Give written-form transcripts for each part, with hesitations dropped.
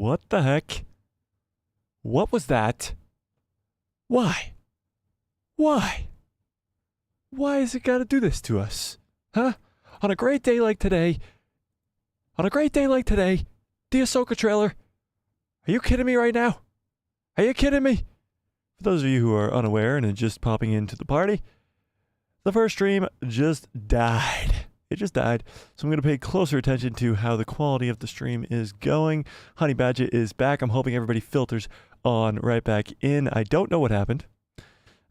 What the heck? What was that? Why? Why? Why has it got to do this to us? Huh? On a great day like today, the Ahsoka trailer. Are you kidding me right now? Are you kidding me? For those of you who are unaware and are just popping into the party, the first stream just died. It just died. So I'm going to pay closer attention to how the quality of the stream is going. Honey Badger is back. I'm hoping everybody filters on right back in. I don't know what happened.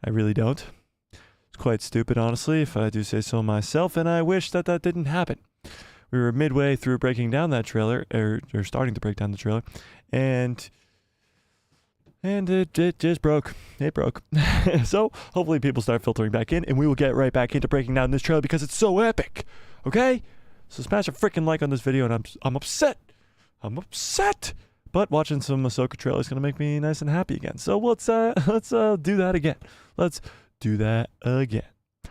I really don't. It's quite stupid, honestly, if I do say so myself, and I wish that that didn't happen. We were midway through breaking down that trailer, or starting to break down the trailer, and it just broke. It broke. So hopefully people start filtering back in, and we will get right back into breaking down this trailer because it's so epic. Okay? So smash a freaking like on this video, and I'm upset. I'm upset. But watching some Ahsoka trailer is gonna make me nice and happy again. So let's do that again. Let's do that again.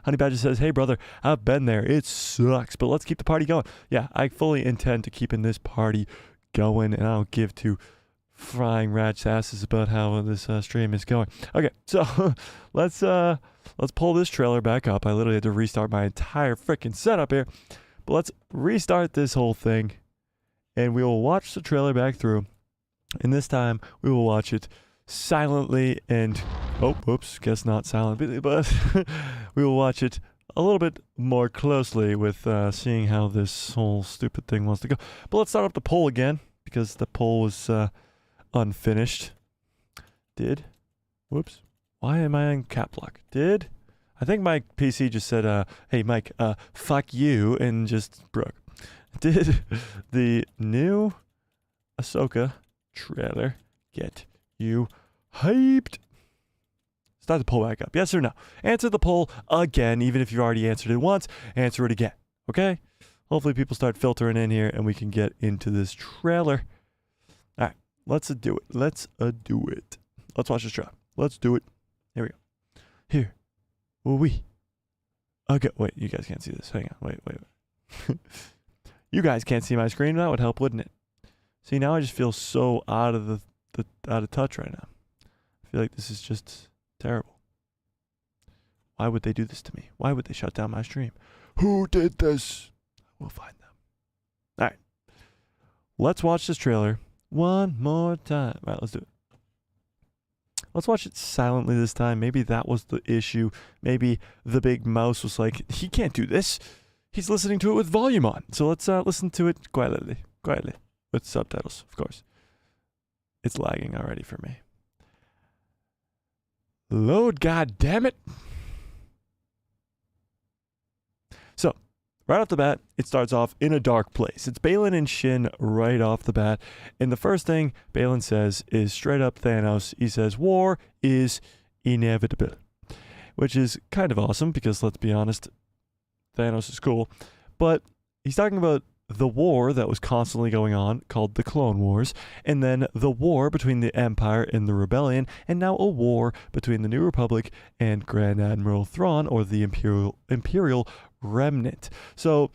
Honey Badger says, "Hey brother, I've been there. It sucks, but let's keep the party going." Yeah, I fully intend to keeping this party going, and I don't give two frying rat's asses about how this stream is going. Okay, so let's pull this trailer back up. I literally had to restart my entire freaking setup here, but let's restart this whole thing, and we will watch the trailer back through. And this time we will watch it silently and whoops, guess not silently, but we will watch it a little bit more closely with seeing how this whole stupid thing wants to go. But let's start up the poll again because the poll was unfinished. Whoops, why am I on cap lock? I think my PC just said hey Mike, fuck you, and just broke. Did the new Ahsoka trailer get you hyped? Start the poll back up. Yes or no? Answer the poll again, even if you've already answered it once. Answer it again. Okay? Hopefully people start filtering in here and we can get into this trailer. All right, let's do it. Let's do it. Let's watch this trailer. Let's do it. Here we go. Here. We. Okay, wait, you guys can't see this. Hang on. Wait. You guys can't see my screen. That would help, wouldn't it? See, now I just feel so out of out of touch right now. I feel like this is just terrible. Why would they do this to me? Why would they shut down my stream? Who did this? We'll find them. All right. Let's watch this trailer one more time. All right, let's do it. Let's watch it silently this time. Maybe that was the issue. Maybe the big mouse was like, he can't do this. He's listening to it with volume on. So let's listen to it quietly. With subtitles, of course. It's lagging already for me. Load, goddammit. So, right off the bat, it starts off in a dark place. It's Baylan and Shin right off the bat. And the first thing Baylan says is straight up Thanos. He says, "War is inevitable." Which is kind of awesome because, let's be honest, Thanos is cool. But he's talking about the war that was constantly going on, called the Clone Wars, and then the war between the Empire and the Rebellion, and now a war between the New Republic and Grand Admiral Thrawn, or the Imperial Remnant. So,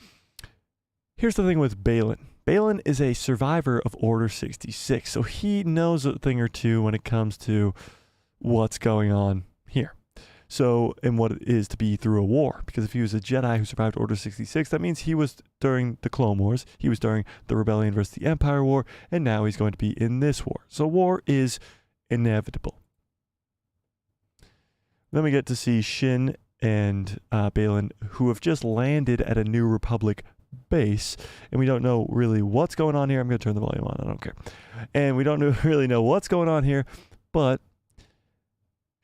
here's the thing with Baylan. Baylan is a survivor of Order 66, so he knows a thing or two when it comes to what's going on here. So, and what it is to be through a war. Because if he was a Jedi who survived Order 66, that means he was during the Clone Wars, he was during the Rebellion versus the Empire War, and now he's going to be in this war. So war is inevitable. Then we get to see Shin and Baylan, who have just landed at a New Republic base, and we don't know really what's going on here. I'm going to turn the volume on, I don't care. And we don't really know what's going on here, but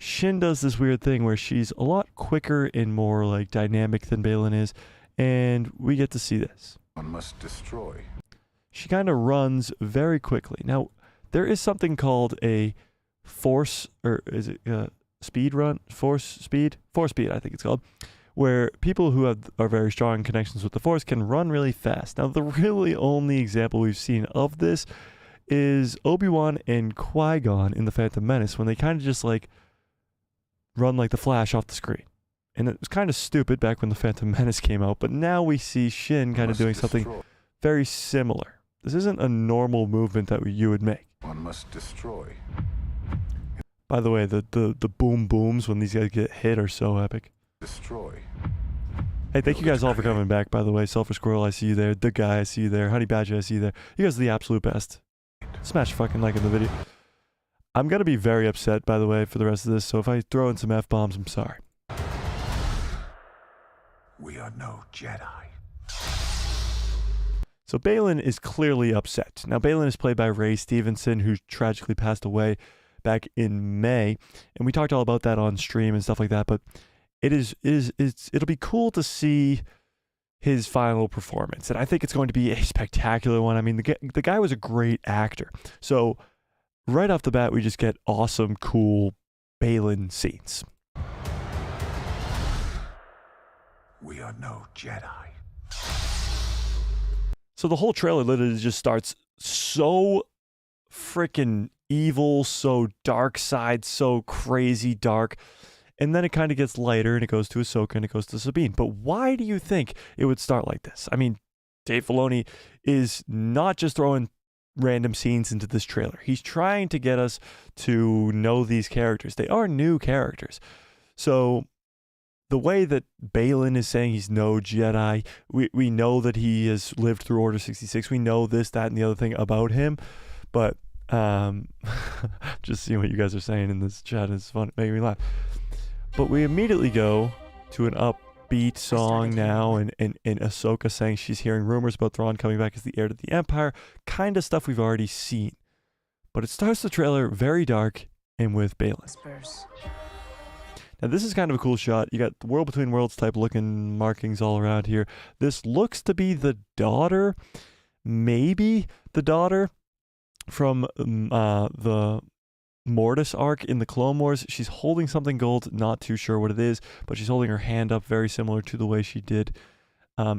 Shin does this weird thing where she's a lot quicker and more like dynamic than Baylan is, and we get to see this. One must destroy. She kind of runs very quickly. Now, there is something called a force, or is it speed run? Force speed, I think it's called, where people who are very strong connections with the Force can run really fast. Now, the really only example we've seen of this is Obi-Wan and Qui-Gon in The Phantom Menace, when they kind of just like run like the Flash off the screen. And it was kind of stupid back when The Phantom Menace came out, but now we see Shin kind of doing something very similar. This isn't a normal movement that you would make. One must destroy. By the way, the boom booms when these guys get hit are so epic. Destroy. Hey, thank you guys all for coming back, by the way. Sulfur Squirrel, I see you there. The Guy, I see you there. Honey Badger, I see you there. You guys are the absolute best. Smash fucking like in the video. I'm going to be very upset, by the way, for the rest of this, so if I throw in some F-bombs, I'm sorry. We are no Jedi. So Baylan is clearly upset. Now, Baylan is played by Ray Stevenson, who tragically passed away back in May, and we talked all about that on stream and stuff like that, but it'll be cool to see his final performance, and I think it's going to be a spectacular one. I mean, the guy was a great actor, so right off the bat, we just get awesome, cool Baylan scenes. We are no Jedi. So the whole trailer literally just starts so freaking evil, so dark side, so crazy dark. And then it kind of gets lighter and it goes to Ahsoka and it goes to Sabine. But why do you think it would start like this? I mean, Dave Filoni is not just throwing random scenes into this trailer. He's trying to get us to know these characters. They are new characters. So the way that Baylan is saying he's no Jedi, we know that he has lived through Order 66. We know this, that, and the other thing about him. But just seeing what you guys are saying in this chat is fun, making me laugh. But we immediately go to an upbeat song now, and Ahsoka saying she's hearing rumors about Thrawn coming back as the heir to the Empire, kind of stuff we've already seen. But it starts the trailer very dark and with Baylan. Whispers. Now this is kind of a cool shot. You got the World Between Worlds type looking markings all around here. This looks to be the daughter, maybe the daughter from the Mortis arc in the Clone Wars. She's holding something gold, not too sure what it is, but she's holding her hand up very similar to the way she did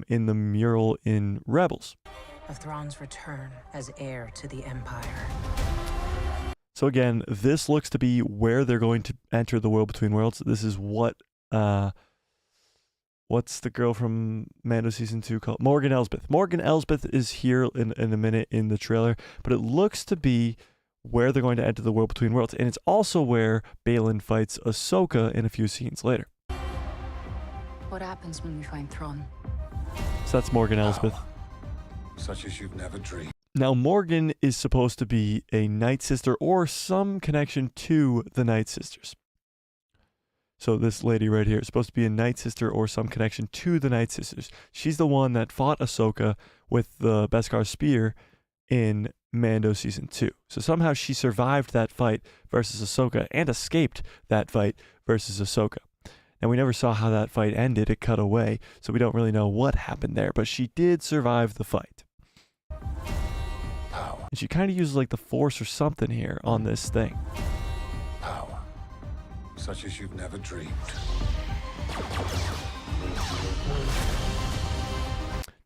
in the mural in Rebels. Of Thrawn's return as heir to the Empire. So again, this looks to be where they're going to enter the World Between Worlds. This is what, what's the girl from Mando Season 2 called? Morgan Elsbeth. Morgan Elsbeth is here in a minute in the trailer, but it looks to be where they're going to enter the World Between Worlds. And it's also where Baylan fights Ahsoka in a few scenes later. What happens when we find Thrawn? So that's Morgan Elsbeth. Such as you've never dreamed. Now, Morgan is supposed to be a Night Sister or some connection to the Night Sisters. So this lady right here is supposed to be a Night Sister or some connection to the Night Sisters. She's the one that fought Ahsoka with the Beskar spear in Mando Season 2. So somehow she survived that fight versus Ahsoka and escaped that fight versus Ahsoka. And we never saw how that fight ended. It cut away, so we don't really know what happened there. But she did survive the fight. Power. And she kind of uses like the Force or something here on this thing. Power. Such as you've never dreamed.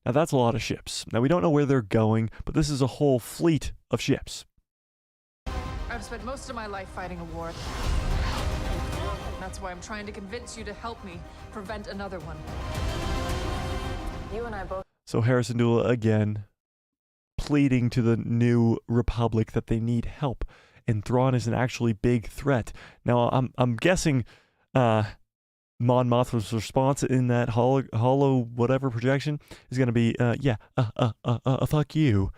Now that's a lot of ships. Now we don't know where they're going, but this is a whole fleet of ships. I've spent most of my life fighting a war. That's why I'm trying to convince you to help me prevent another one. You and I both. So Harrison Dula again pleading to the New Republic that they need help, and Thrawn is an actually big threat. Now I'm guessing Mon Mothma's response in that hollow whatever projection is going to be fuck you,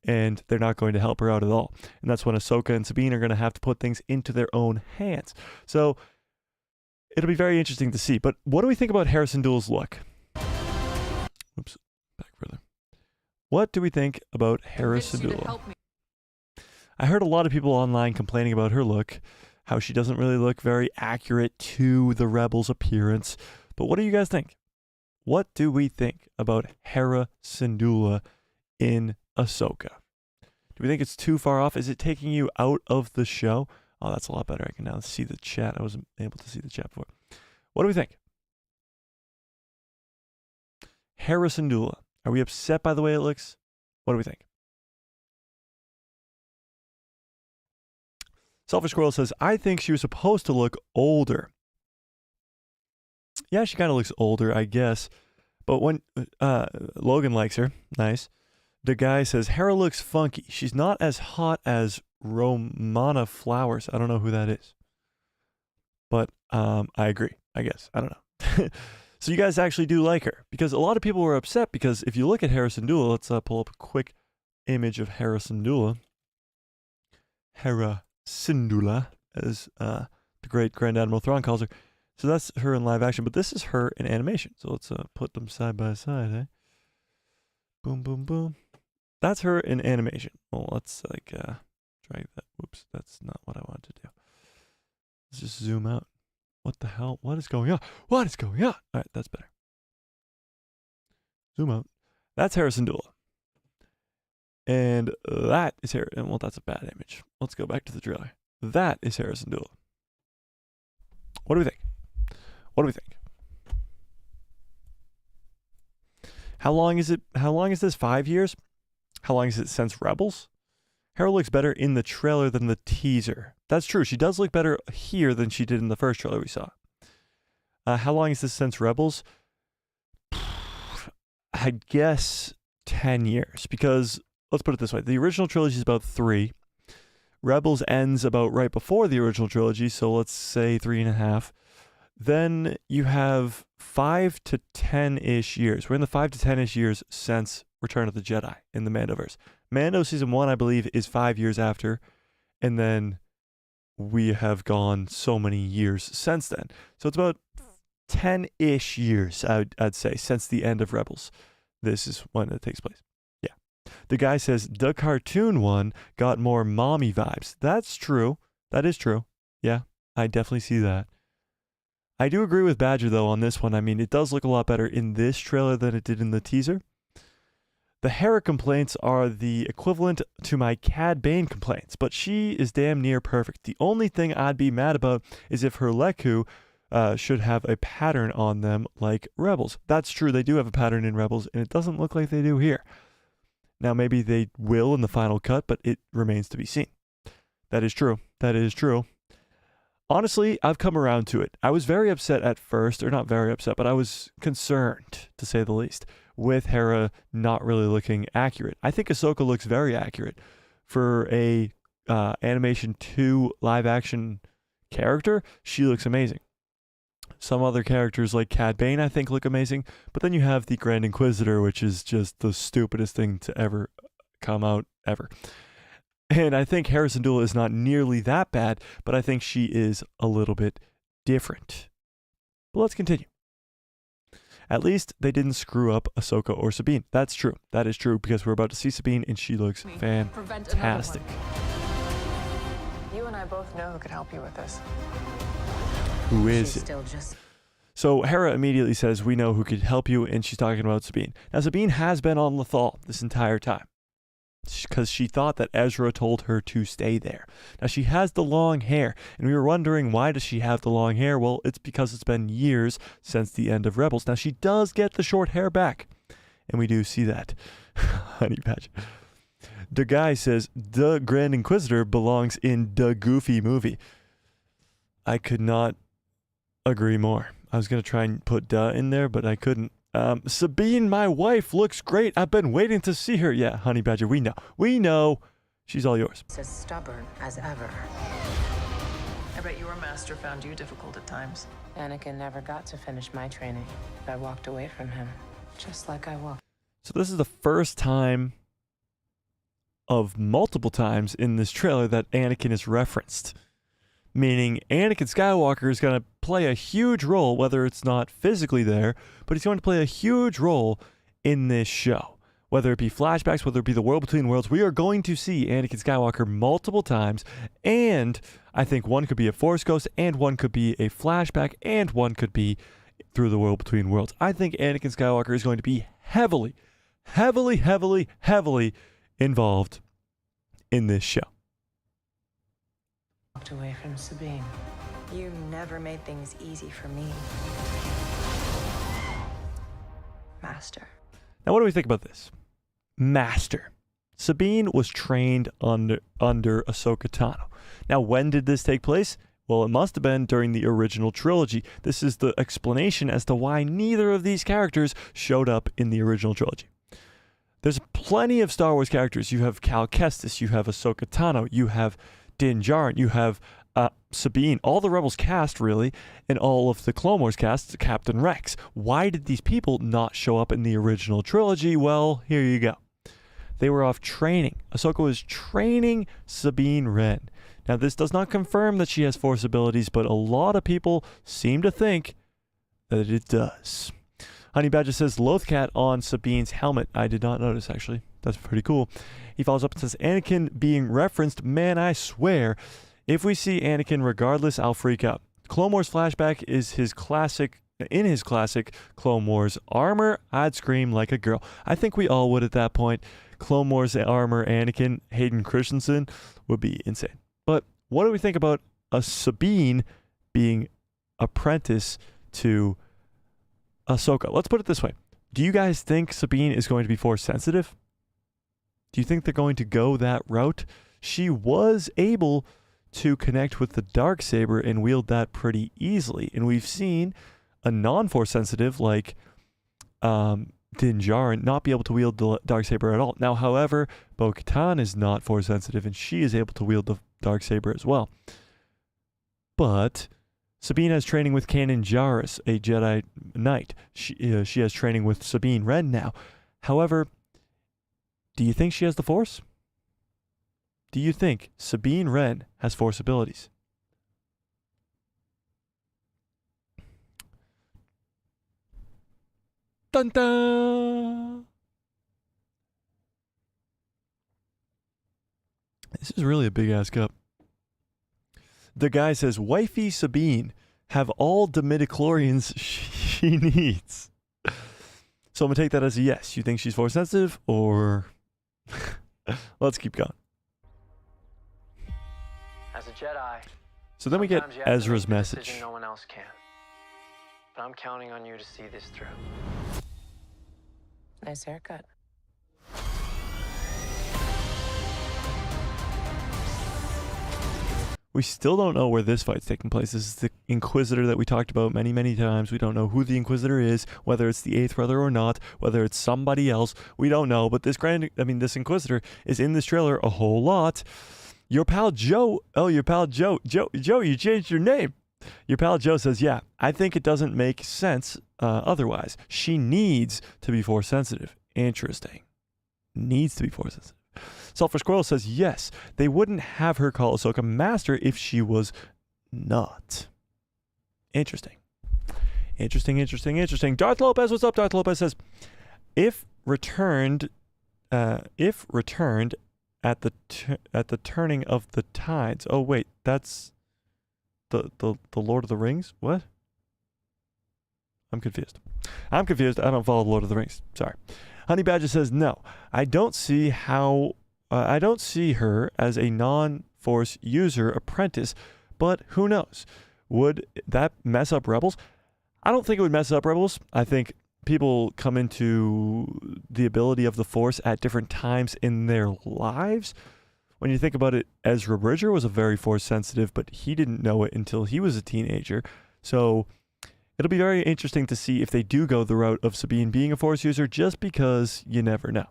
and they're not going to help her out at all. And that's when Ahsoka and Sabine are going to have to put things into their own hands. So it'll be very interesting to see. But what do we think about Harrison Dula's look? Oops, back further. What do we think about Harrison Dula? I heard a lot of people online complaining about her look, how she doesn't really look very accurate to the Rebels' appearance. But what do you guys think? What do we think about Hera Syndulla in Ahsoka? Do we think it's too far off? Is it taking you out of the show? Oh, that's a lot better. I can now see the chat. I wasn't able to see the chat before. What do we think? Hera Syndulla. Are we upset by the way it looks? What do we think? Selfish Squirrel says, I think she was supposed to look older. Yeah, she kind of looks older, I guess. But when Logan likes her, nice. The guy says, Hera looks funky. She's not as hot as Romana Flowers. I don't know who that is. But I agree, I guess. I don't know. So you guys actually do like her. Because a lot of people were upset because if you look at Hera Syndulla, let's pull up a quick image of Hera Syndulla. Hera Syndulla, as the great Grand Admiral Thrawn calls her. So that's her in live action, but this is her in animation. So let's put them side by side, eh? Boom, boom, boom. That's her in animation. Well, let's drag that. Whoops, that's not what I wanted to do. Let's just zoom out. What the hell? What is going on? What is going on? All right, that's better. Zoom out. That's Hera Syndulla. And that is Hera. Well, that's a bad image. Let's go back to the trailer. That is Hera Syndulla. What do we think? What do we think? How long is it? How long is this? 5 years? How long is it since Rebels? Hera looks better in the trailer than the teaser. That's true. She does look better here than she did in the first trailer we saw. How long is this since Rebels? I guess 10 years. Because, let's put it this way. The original trilogy is about 3. Rebels ends about right before the original trilogy, so let's say 3.5. Then you have 5 to 10-ish years. We're in the 5 to 10-ish years since Return of the Jedi in the Mandoverse. Mando Season 1, I believe, is 5 years after. And then we have gone so many years since then. So it's about 10-ish years, I'd say, since the end of Rebels. This is when it takes place. Yeah. The guy says, the cartoon one got more mommy vibes. That's true. That is true. Yeah, I definitely see that. I do agree with Badger, though, on this one. I mean, it does look a lot better in this trailer than it did in the teaser. The Hera complaints are the equivalent to my Cad Bane complaints, but she is damn near perfect. The only thing I'd be mad about is if her Leku should have a pattern on them like Rebels. That's true, they do have a pattern in Rebels, and it doesn't look like they do here. Now, maybe they will in the final cut, but it remains to be seen. That is true. That is true. Honestly, I've come around to it. I was very upset at first, or not very upset, but I was concerned, to say the least, with Hera not really looking accurate. I think Ahsoka looks very accurate. For a animation 2 live action character, she looks amazing. Some other characters like Cad Bane, I think, look amazing, but then you have the Grand Inquisitor, which is just the stupidest thing to ever come out, ever. And I think Hera Syndulla is not nearly that bad, but I think she is a little bit different. But let's continue. At least they didn't screw up Ahsoka or Sabine. That's true. That is true, because we're about to see Sabine, and she looks fantastic. You and I both know who could help you with this. Who is She's it? still just So Hera immediately says, we know who could help you, and she's talking about Sabine. Now, Sabine has been on Lothal this entire time, because she thought that Ezra told her to stay there. Now, she has the long hair, and we were wondering, why does she have the long hair? Well, it's because it's been years since the end of Rebels. Now, she does get the short hair back, and we do see that. Honey Badger. The guy says, the Grand Inquisitor belongs in the Goofy movie. I could not agree more. I was going to try and put duh in there, but I couldn't. Sabine, my wife, looks great. I've been waiting to see her. Yeah, Honey Badger, we know. We know. She's all yours. as stubborn as ever. I bet your master found you difficult at times. Anakin never got to finish my training. I walked away from him, just like I walked. So this is the first time of multiple times in this trailer that Anakin is referenced. Meaning Anakin Skywalker is going to play a huge role, whether it's not physically there, but he's going to play a huge role in this show. Whether it be flashbacks, whether it be the World Between Worlds, we are going to see Anakin Skywalker multiple times, and I think one could be a Force Ghost, and one could be a flashback, and one could be through the World Between Worlds. I think Anakin Skywalker is going to be heavily involved in this show. Walked away from Sabine. You never made things easy for me, Master. Now, what do we think about this? Master. Sabine was trained under Ahsoka Tano. Now, when did this take place? Well, it must have been during the original trilogy. This is the explanation as to why neither of these characters showed up in the original trilogy. There's plenty of Star Wars characters. You have Cal Kestis, you have Ahsoka Tano, you have Din Djarin, you have Sabine, all the Rebels cast, really, and all of the Clone Wars cast, Captain Rex. Why did these people not show up in the original trilogy? Well, here you go. They were off training. Ahsoka was training Sabine Wren. Now, this does not confirm that she has Force abilities, but a lot of people seem to think that it does. Honey Badger says, Lothcat on Sabine's helmet. I did not notice, actually. That's pretty cool. He follows up and says, Anakin being referenced. Man, I swear, if we see Anakin regardless, I'll freak out. Clone Wars flashback is in his classic Clone Wars armor. I'd scream like a girl. I think we all would at that point. Clone Wars armor Anakin, Hayden Christensen, would be insane. But what do we think about a Sabine being apprentice to Ahsoka? Let's put it this way. Do you guys think Sabine is going to be Force sensitive? Do you think they're going to go that route? She was able to connect with the Darksaber and wield that pretty easily. And we've seen a non-Force sensitive like Din Djarin not be able to wield the Darksaber at all. Now, however, Bo-Katan is not Force sensitive and she is able to wield the Darksaber as well. But Sabine has training with Kanan Jarrus, a Jedi Knight. She has training with Sabine Wren now. However, do you think she has the Force? Do you think Sabine Wren has Force abilities? Dun dun! This is really a big ass cup. The guy says, Wifey Sabine have all the midichlorians she needs. So I'm going to take that as a yes. You think she's Force sensitive or... Let's keep going. As a Jedi, so then we get Ezra's message. No one else can. But I'm counting on you to see this through. Nice haircut. We still don't know where this fight's taking place. This is the Inquisitor that we talked about many, many times. We don't know who the Inquisitor is, whether it's the Eighth Brother or not, whether it's somebody else. We don't know. But this Inquisitor is in this trailer a whole lot. Your pal Joe. Oh, your pal Joe. Joe, you changed your name. Your pal Joe says, yeah, I think it doesn't make sense otherwise. She needs to be Force sensitive. Interesting. Needs to be Force sensitive. Sulfur Squirrel says, yes, they wouldn't have her call Ahsoka Master if she was not. Interesting. Interesting. Darth Lopez, what's up? Darth Lopez says, if returned at the turning of the tides. Oh wait, that's the Lord of the Rings? What? I'm confused. I don't follow the Lord of the Rings. Sorry. Honey Badger says, no, I don't see her as a non-Force user apprentice, but who knows? Would that mess up Rebels? I don't think it would mess up Rebels. I think people come into the ability of the Force at different times in their lives. When you think about it, Ezra Bridger was a very Force sensitive, but he didn't know it until he was a teenager. So it'll be very interesting to see if they do go the route of Sabine being a Force user, just because you never know.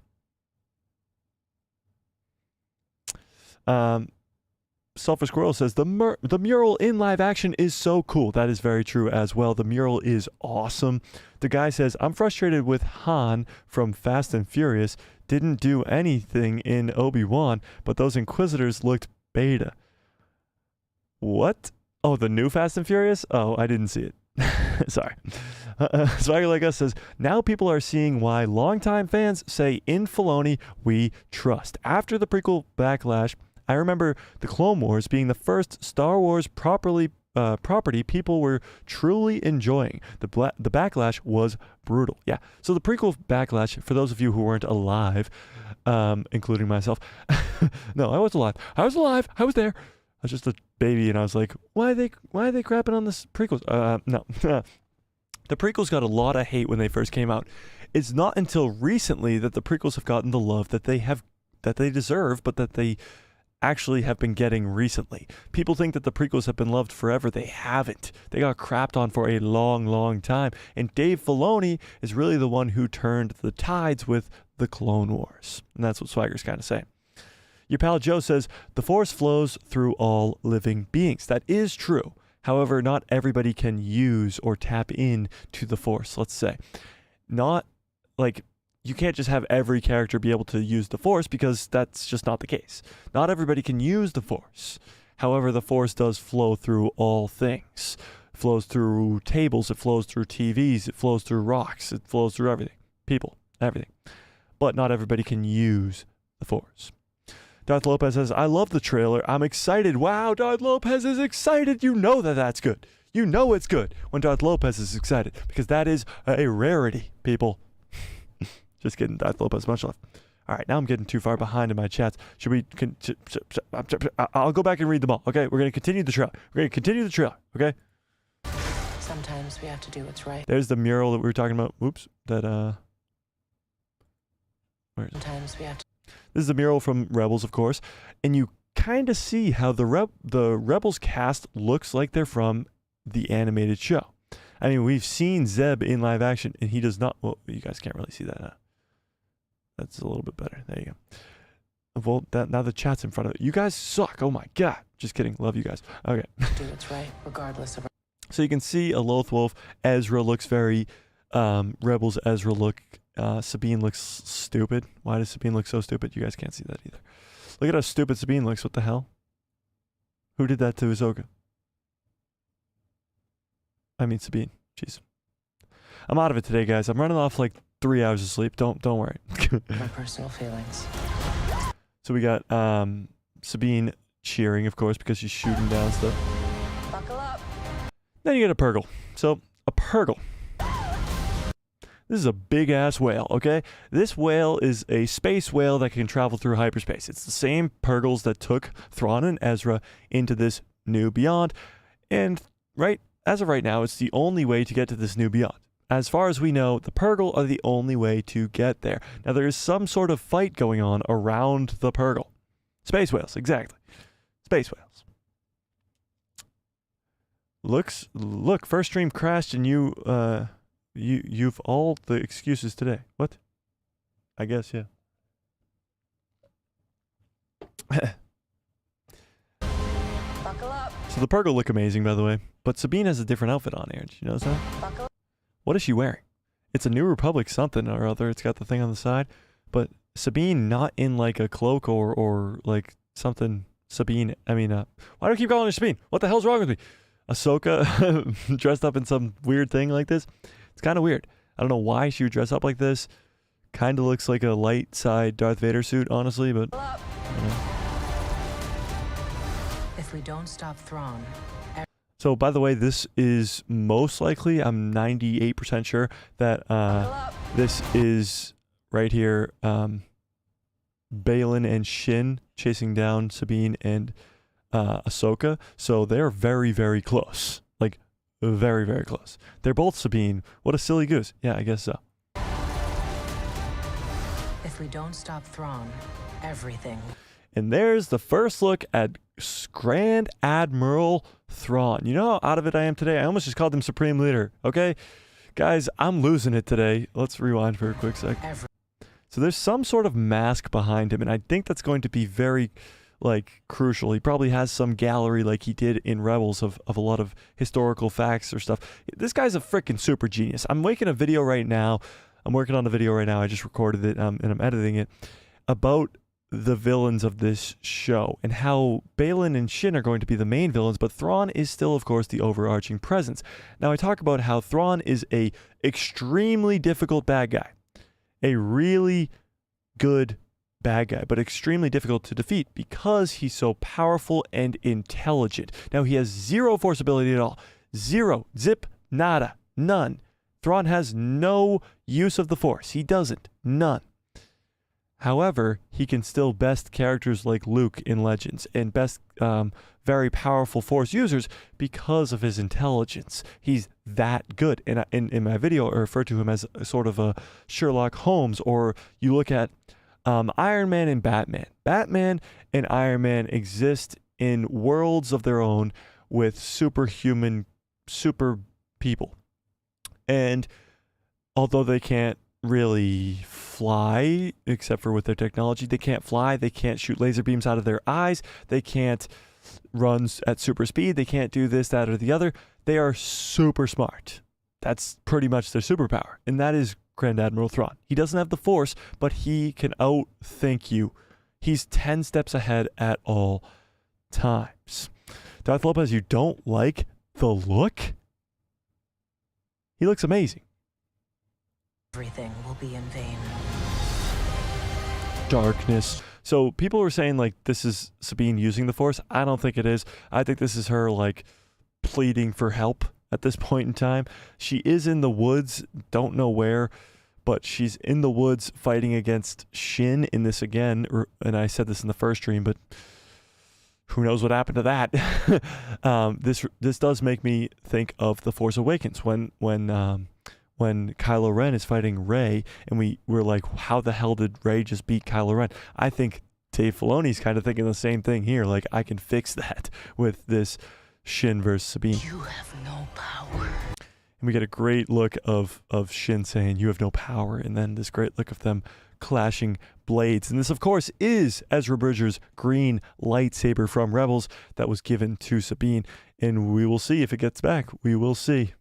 Sulfur Squirrel says, the mural in live action is so cool. That is very true as well. The mural is awesome. The guy says, I'm frustrated with Han from Fast and Furious. Didn't do anything in Obi-Wan, but those Inquisitors looked beta. What? Oh, the new Fast and Furious? Oh, I didn't see it. Sorry. Swagger Like Us says, now people are seeing why longtime fans say in Filoni we trust. After the prequel backlash, I remember the Clone Wars being the first Star Wars property people were truly enjoying. The backlash was brutal. Yeah. So the prequel backlash, for those of you who weren't alive, including myself, no, I was alive. I was there. I was just a baby, and I was like, why are they crapping on this prequels? No. The prequels got a lot of hate when they first came out. It's not until recently that the prequels have gotten the love that they deserve, but that they actually have been getting recently. People think that the prequels have been loved forever. They haven't. They got crapped on for a long, long time. And Dave Filoni is really the one who turned the tides with the Clone Wars. And that's what Swagger's kind of saying. Your pal Joe says, the Force flows through all living beings. That is true. However, not everybody can use or tap in to the Force, let's say. Not like you can't just have every character be able to use the Force because that's just not the case. Not everybody can use the Force. However, the Force does flow through all things. It flows through tables, it flows through TVs, it flows through rocks, it flows through everything. People, everything. But not everybody can use the Force. Darth Lopez says, I love the trailer. I'm excited. Wow, Darth Lopez is excited. You know that that's good. You know it's good when Darth Lopez is excited because that is a rarity, people. Just kidding, Darth Lopez. Much love. All right, now I'm getting too far behind in my chats. Should we... I'll go back and read them all, okay? We're going to continue the trailer. Okay? Sometimes we have to do what's right. There's the mural that we were talking about. Oops. That, where is it? Sometimes we have to... This is the mural from Rebels, of course. And you kind of see how the Rebels cast looks like they're from the animated show. I mean, we've seen Zeb in live action, and he does not... Well, you guys can't really see that, huh? That's a little bit better. There you go. Well, now the chat's in front of it. You guys suck. Oh, my God. Just kidding. Love you guys. Okay. do what's right, regardless of... So you can see a Lothwolf. Ezra looks very... Rebels Ezra look... Sabine looks stupid. Why does Sabine look so stupid? You guys can't see that either. Look at how stupid Sabine looks. What the hell? Who did that to Ahsoka? I mean Sabine. Jeez. I'm out of it today, guys. I'm running off like 3 hours of sleep. Don't worry. My personal feelings. So we got Sabine cheering, of course, because she's shooting down stuff. Buckle up. Then you get a Purgle. So a Purgle. This is a big-ass whale, okay? This whale is a space whale that can travel through hyperspace. It's the same Purgles that took Thrawn and Ezra into this new beyond. And as of right now, it's the only way to get to this new beyond. As far as we know, the Purgle are the only way to get there. Now, there is some sort of fight going on around the Purgle. Space whales, exactly. Space whales. Look, first stream crashed and You've all the excuses today. What? I guess, yeah. Buckle up. So the Purgle look amazing, by the way. But Sabine has a different outfit on here. Did you notice that? Buckle up. What is she wearing? It's a New Republic something or other. It's got the thing on the side. But Sabine not in like a cloak or like something. Sabine, I mean, why do I keep calling her Sabine? What the hell's wrong with me? Ahsoka dressed up in some weird thing like this. It's kind of weird. I don't know why she would dress up like this. Kind of looks like a light side Darth Vader suit, honestly, but... If we don't stop Thrawn... So, by the way, this is most likely, I'm 98% sure, that this is right here, Baylan and Shin chasing down Sabine and Ahsoka. So they're very, very close. Like, very, very close. They're both Sabine. What a silly goose. Yeah, I guess so. If we don't stop Thrawn, everything... And there's the first look at Grand Admiral Thrawn. You know how out of it I am today? I almost just called him Supreme Leader, okay? Guys, I'm losing it today. Let's rewind for a quick sec. So there's some sort of mask behind him, and I think that's going to be very, like, crucial. He probably has some gallery like he did in Rebels of a lot of historical facts or stuff. This guy's a freaking super genius. I'm making a video right now. I'm working on a video right now. I just recorded it, and I'm editing it, about the villains of this show and how Baylan and Shin are going to be the main villains, but Thrawn is still, of course, the overarching presence. Now, I talk about how Thrawn is a extremely difficult bad guy, a really good bad guy, but extremely difficult to defeat because he's so powerful and intelligent. Now, he has zero force ability at all. Zero. Zip. Nada. None. Thrawn has no use of the force. He doesn't. None. However, he can still best characters like Luke in Legends and best very powerful Force users because of his intelligence. He's that good. And in my video, I refer to him as a sort of a Sherlock Holmes, or you look at Iron Man and Batman. Batman and Iron Man exist in worlds of their own with superhuman, super people. And although they can't really fly except for with their technology. They can't fly. They can't shoot laser beams out of their eyes. They can't run at super speed. They can't do this, that, or the other. They are super smart. That's pretty much their superpower. And that is Grand Admiral Thrawn. He doesn't have the Force, but he can outthink you. He's 10 steps ahead at all times. Darth Lopez, you don't like the look? He looks amazing. Everything will be in vain. Darkness. So people were saying like this is Sabine using the Force. I don't think it is. I think this is her like pleading for help at this point in time. She is in the woods, don't know where, but she's in the woods fighting against Shin in this again. And I said this in the first stream, but who knows what happened to that? This does make me think of The Force Awakens when Kylo Ren is fighting Rey, and we were like, how the hell did Rey just beat Kylo Ren? I think Dave Filoni's kind of thinking the same thing here. Like, I can fix that with this Shin versus Sabine. You have no power. And we get a great look of Shin saying, you have no power, and then this great look of them clashing blades. And this, of course, is Ezra Bridger's green lightsaber from Rebels that was given to Sabine. And we will see if it gets back. We will see.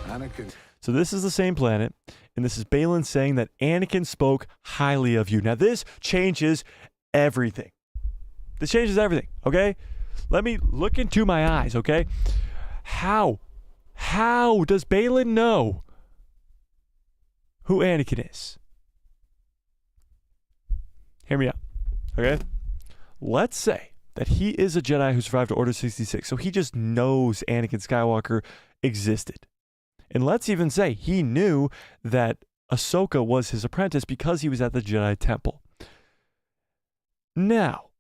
Anakin. So this is the same planet, and this is Baylan saying that Anakin spoke highly of you. Now this changes everything. This changes everything, okay? Let me look into my eyes, okay? How does Baylan know who Anakin is? Hear me out, okay? Let's say that he is a Jedi who survived Order 66, so he just knows Anakin Skywalker existed. And let's even say he knew that Ahsoka was his apprentice because he was at the Jedi Temple. Now,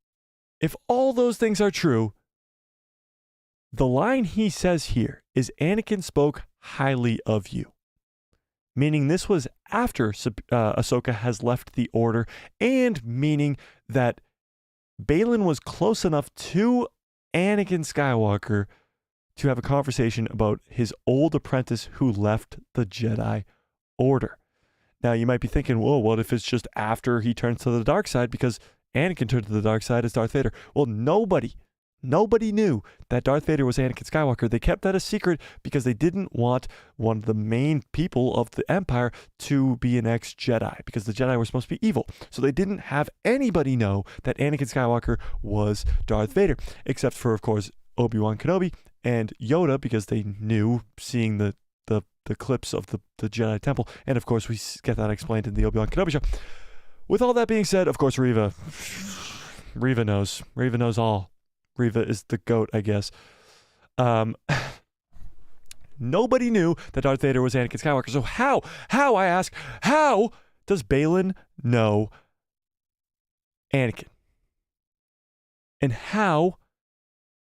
if all those things are true, the line he says here is Anakin spoke highly of you. Meaning this was after Ahsoka has left the Order, and meaning that Baylan was close enough to Anakin Skywalker to have a conversation about his old apprentice who left the Jedi Order. Now, you might be thinking, whoa, what if it's just after he turns to the dark side? Because Anakin turned to the dark side as Darth Vader. Well, nobody knew that Darth Vader was Anakin Skywalker. They kept that a secret because they didn't want one of the main people of the Empire to be an ex-Jedi, because the Jedi were supposed to be evil. So they didn't have anybody know that Anakin Skywalker was Darth Vader, except for, of course, Obi-Wan Kenobi and Yoda, because they knew, seeing the clips of the Jedi Temple. And of course, we get that explained in the Obi-Wan Kenobi show. With all that being said, of course, Reva knows. Reva knows all. Reva is the GOAT, I guess. Nobody knew that Darth Vader was Anakin Skywalker. So how, I ask, how does Baylan know Anakin? And how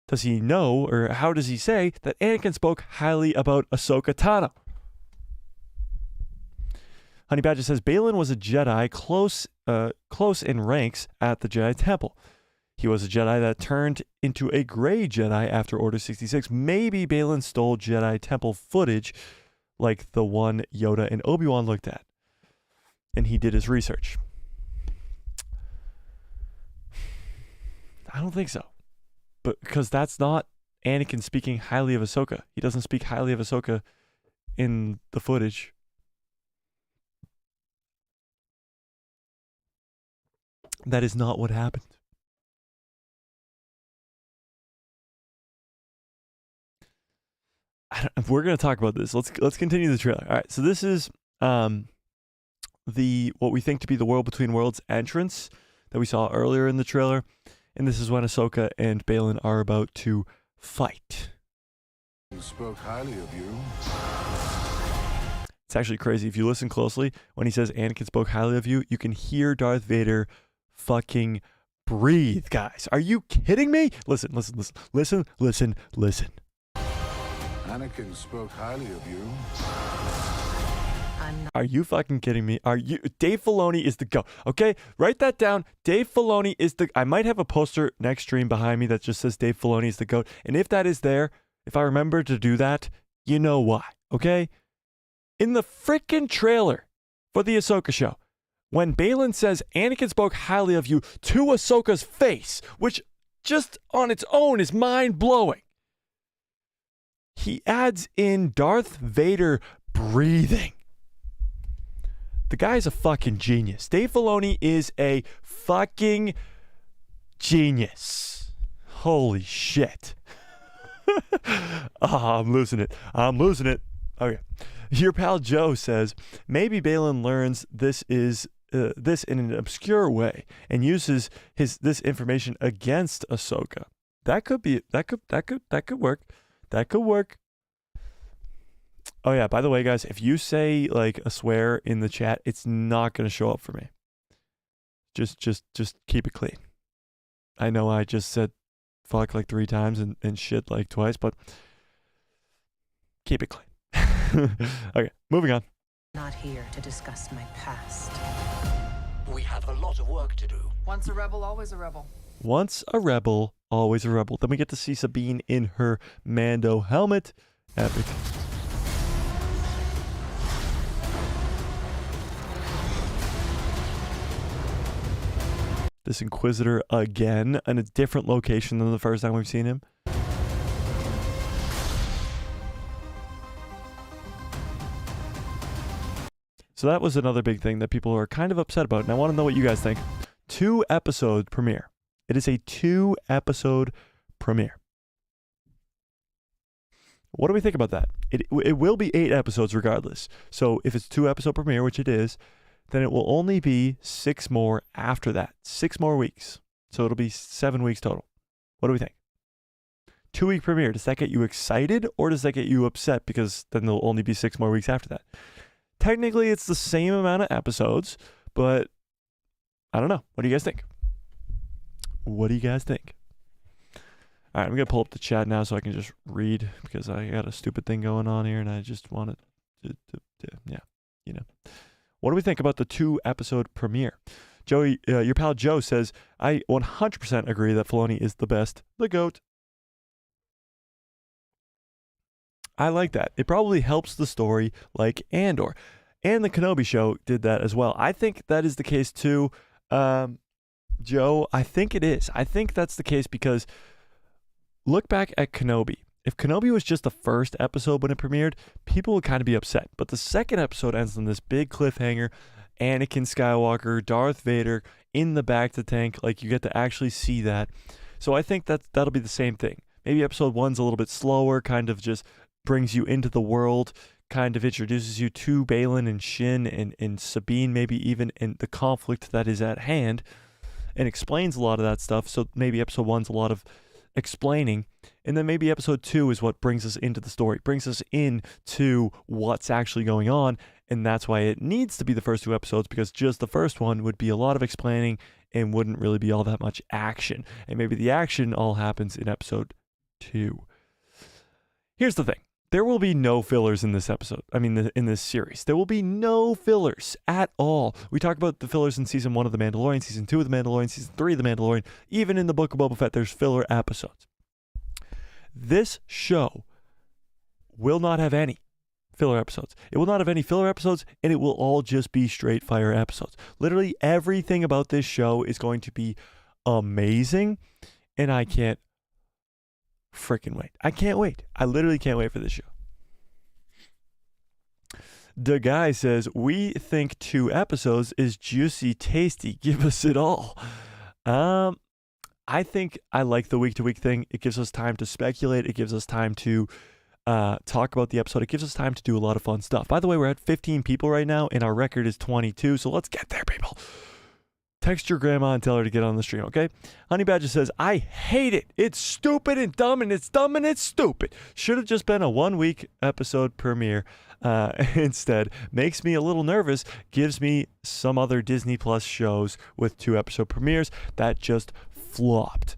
does he know, or how does he say that Anakin spoke highly about Ahsoka Tano? Honey Badger says Baylan was a Jedi close in ranks at the Jedi Temple. He was a Jedi that turned into a gray Jedi after Order 66. Maybe Baylan stole Jedi Temple footage like the one Yoda and Obi-Wan looked at. And he did his research. I don't think so. But because that's not Anakin speaking highly of Ahsoka. He doesn't speak highly of Ahsoka in the footage. That is not what happened. We're going to talk about this. Let's continue the trailer. All right, so this is the what we think to be the World Between Worlds entrance that we saw earlier in the trailer, and this is when Ahsoka and Baylan are about to fight. He spoke highly of you. It's actually crazy. If you listen closely, when he says Anakin spoke highly of you, you can hear Darth Vader fucking breathe, guys. Are you kidding me? Listen. Anakin spoke highly of you. Are you fucking kidding me? Are you? Dave Filoni is the GOAT. Okay, write that down. Dave Filoni is the. I might have a poster next stream behind me that just says Dave Filoni is the GOAT. And if that is there, if I remember to do that, you know why. Okay. in the freaking trailer for the Ahsoka show, when Baylan says Anakin spoke highly of you to Ahsoka's face, which just on its own is mind-blowing, he adds in Darth Vader breathing. The guy's a fucking genius. Dave Filoni is a fucking genius. Holy shit. I'm losing it. Okay. Your pal Joe says, maybe Baylan learns this in an obscure way and uses this information against Ahsoka. That could work. That could work. Oh yeah, by the way, guys, if you say like a swear in the chat, it's not going to show up for me. Just keep it clean. I know I just said fuck like 3 times and shit like twice, but keep it clean. Okay, moving on. Not here to discuss my past. We have a lot of work to do. Once a rebel, always a rebel. Once a rebel, always a rebel. Then we get to see Sabine in her Mando helmet. Epic. This Inquisitor again in a different location than the first time we've seen him. So that was another big thing that people are kind of upset about. And I want to know what you guys think. 2-episode premiere. It is a 2-episode premiere. What do we think about that? It will be 8 episodes regardless. So if it's 2-episode premiere, which it is, then it will only be 6 more after that. 6 more weeks. So it'll be 7 weeks total. What do we think? 2-week premiere. Does that get you excited or does that get you upset because then there'll only be 6 more weeks after that? Technically, it's the same amount of episodes, but I don't know. What do you guys think? What do you guys think? All right, I'm going to pull up the chat now so I can just read because I got a stupid thing going on here and I just wanted to yeah, you know. What do we think about the 2-episode premiere? Joey, your pal Joe says, I 100% agree that Filoni is the best, the GOAT. I like that. It probably helps the story like Andor. And the Kenobi show did that as well. I think that is the case too. Joe, I think it is. I think that's the case because look back at Kenobi. If Kenobi was just the first episode when it premiered, people would kind of be upset. But the second episode ends on this big cliffhanger. Anakin Skywalker, Darth Vader in the bacta tank. Like you get to actually see that. So I think that'll be the same thing. Maybe episode 1's a little bit slower, kind of just brings you into the world, kind of introduces you to Baylan and Shin and Sabine, maybe even in the conflict that is at hand, and explains a lot of that stuff. So maybe episode 1's a lot of explaining, and then maybe episode 2 is what brings us into the story, brings us into what's actually going on, and that's why it needs to be the first 2 episodes, because just the first one would be a lot of explaining and wouldn't really be all that much action, and maybe the action all happens in episode 2. Here's the thing. There will be no fillers in this episode. I mean, in this series. There will be no fillers at all. We talked about the fillers in season 1 of The Mandalorian, season 2 of The Mandalorian, season 3 of The Mandalorian. Even in the Book of Boba Fett, there's filler episodes. This show will not have any filler episodes. It will not have any filler episodes, and it will all just be straight fire episodes. Literally everything about this show is going to be amazing, and I can't freaking wait. I can't wait. I literally can't wait for this show. The guy says, we think 2 episodes is juicy, tasty. Give us it all. I think I like the week-to-week thing. It gives us time to speculate. It gives us time to talk about the episode. It gives us time to do a lot of fun stuff. By the way, we're at 15 people right now, and our record is 22, so let's get there, people. Text your grandma and tell her to get on the stream, okay? Honey Badger says, I hate it. It's stupid and dumb, and it's dumb and it's stupid. Should have just been a 1-week episode premiere instead. Makes me a little nervous. Gives me some other Disney Plus shows with 2-episode premieres that just flopped.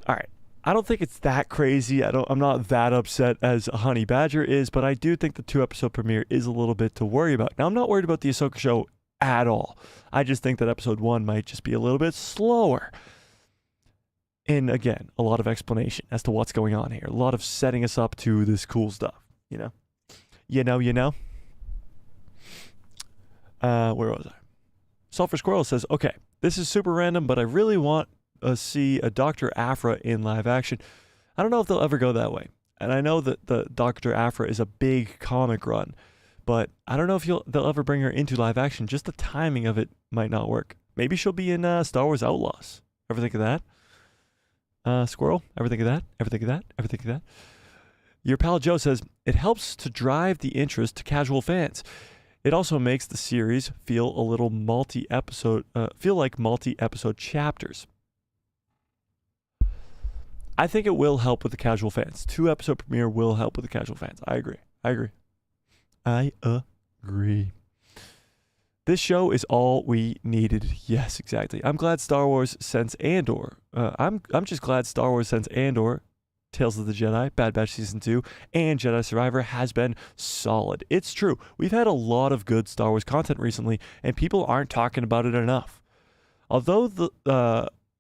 All right. I don't think it's that crazy. I'm not that upset as Honey Badger is, but I do think the 2-episode premiere is a little bit to worry about. Now, I'm not worried about the Ahsoka show at all. I just think that episode 1 might just be a little bit slower. And again, a lot of explanation as to what's going on here. A lot of setting us up to this cool stuff, you know? You know? Where was I? Sulfur Squirrel says, okay, this is super random, but I really want to see a Dr. Aphra in live action. I don't know if they'll ever go that way. And I know that the Dr. Aphra is a big comic run, but I don't know if they'll ever bring her into live action. Just the timing of it might not work. Maybe she'll be in Star Wars Outlaws. Ever think of that? Squirrel? Ever think of that? Ever think of that? Ever think of that? Your pal Joe says, it helps to drive the interest to casual fans. It also makes the series feel a little feel like multi-episode chapters. I think it will help with the casual fans. 2-episode premiere will help with the casual fans. I agree. This show is all we needed. Yes, exactly. I'm glad Star Wars sends Andor. I'm just glad Star Wars sends Andor, Tales of the Jedi, Bad Batch Season 2, and Jedi Survivor has been solid. It's true. We've had a lot of good Star Wars content recently, and people aren't talking about it enough. Although the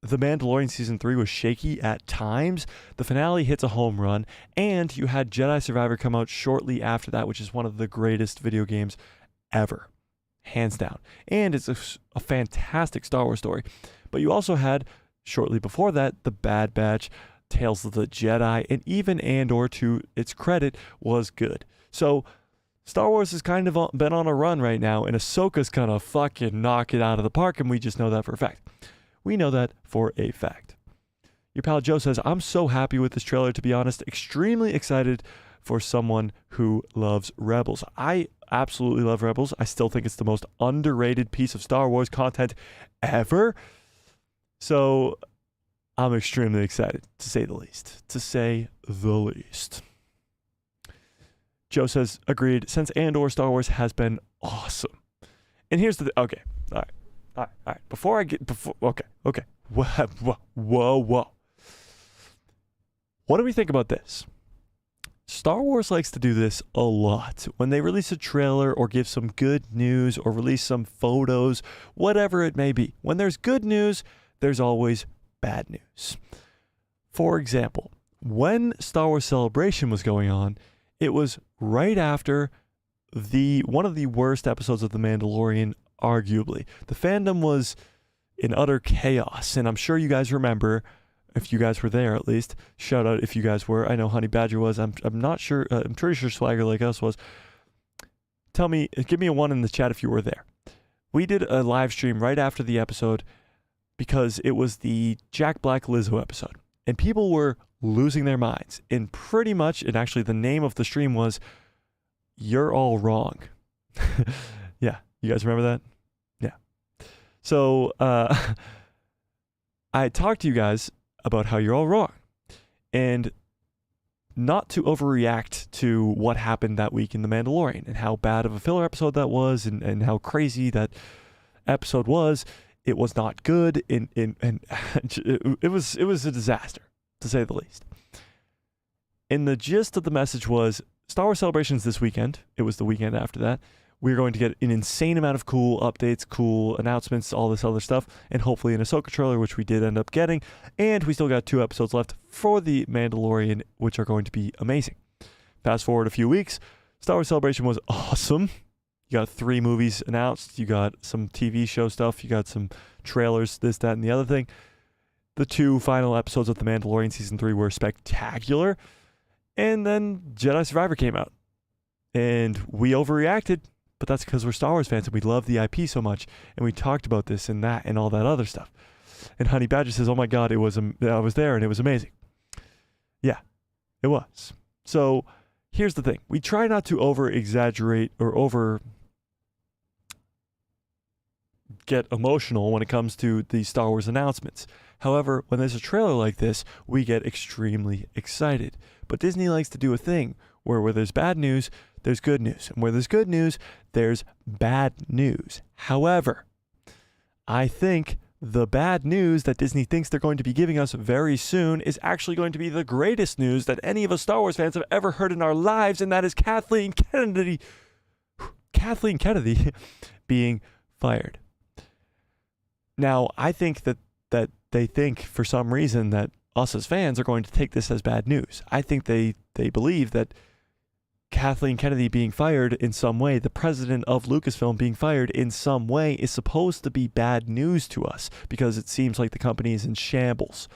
Mandalorian Season 3 was shaky at times, the finale hits a home run, and you had Jedi Survivor come out shortly after that, which is one of the greatest video games ever. Hands down. And it's a fantastic Star Wars story. But you also had, shortly before that, the Bad Batch, Tales of the Jedi, and even Andor, to its credit, was good. So Star Wars has kind of been on a run right now, and Ahsoka's kind of fucking knock it out of the park, and we just know that for a fact. We know that for a fact. Your pal Joe says, I'm so happy with this trailer, to be honest. Extremely excited for someone who loves Rebels. I absolutely love Rebels. I still think it's the most underrated piece of Star Wars content ever. So I'm extremely excited, to say the least. Joe says, agreed. Since Andor, Star Wars has been awesome. And here's the okay. All right. Okay. Whoa. What do we think about this? Star Wars likes to do this a lot. When they release a trailer or give some good news or release some photos, whatever it may be. When there's good news, there's always bad news. For example, when Star Wars Celebration was going on, it was right after one of the worst episodes of The Mandalorian, arguably. The fandom was in utter chaos, and I'm sure you guys remember, if you guys were there at least. Shout out if you guys were. I know Honey Badger was. I'm not sure. I'm pretty sure Swagger Like Us was. Give me a 1 in the chat if you were there. We did a live stream right after the episode because it was the Jack Black Lizzo episode, and people were losing their minds. And pretty much, and actually the name of the stream was "You're All Wrong." Yeah, you guys remember that? Yeah. So I talked to you guys about how you're all wrong, and not to overreact to what happened that week in The Mandalorian and how bad of a filler episode that was, and how crazy that episode was. It was not good, and it was a disaster, to say the least. And the gist of the message was Star Wars Celebrations this weekend. It was the weekend after that. We're going to get an insane amount of cool updates, cool announcements, all this other stuff, and hopefully an Ahsoka trailer, which we did end up getting. And we still got 2 episodes left for The Mandalorian, which are going to be amazing. Fast forward a few weeks, Star Wars Celebration was awesome. You got 3 movies announced. You got some TV show stuff. You got some trailers, this, that, and the other thing. The 2 final episodes of The Mandalorian Season 3 were spectacular. And then Jedi Survivor came out. And we overreacted. But that's because we're Star Wars fans and we love the IP so much, and we talked about this and that and all that other stuff. And Honey Badger says, "Oh my God, I was there and it was amazing." Yeah, it was. So here's the thing: we try not to over exaggerate or over get emotional when it comes to the Star Wars announcements. However, when there's a trailer like this, we get extremely excited. But Disney likes to do a thing where there's bad news, there's good news. And where there's good news, there's bad news. However, I think the bad news that Disney thinks they're going to be giving us very soon is actually going to be the greatest news that any of us Star Wars fans have ever heard in our lives, and that is Kathleen Kennedy being fired. Now, I think that they think for some reason that us as fans are going to take this as bad news. I think they believe that Kathleen Kennedy being fired in some way, the president of Lucasfilm being fired in some way, is supposed to be bad news to us because it seems like the company is in shambles.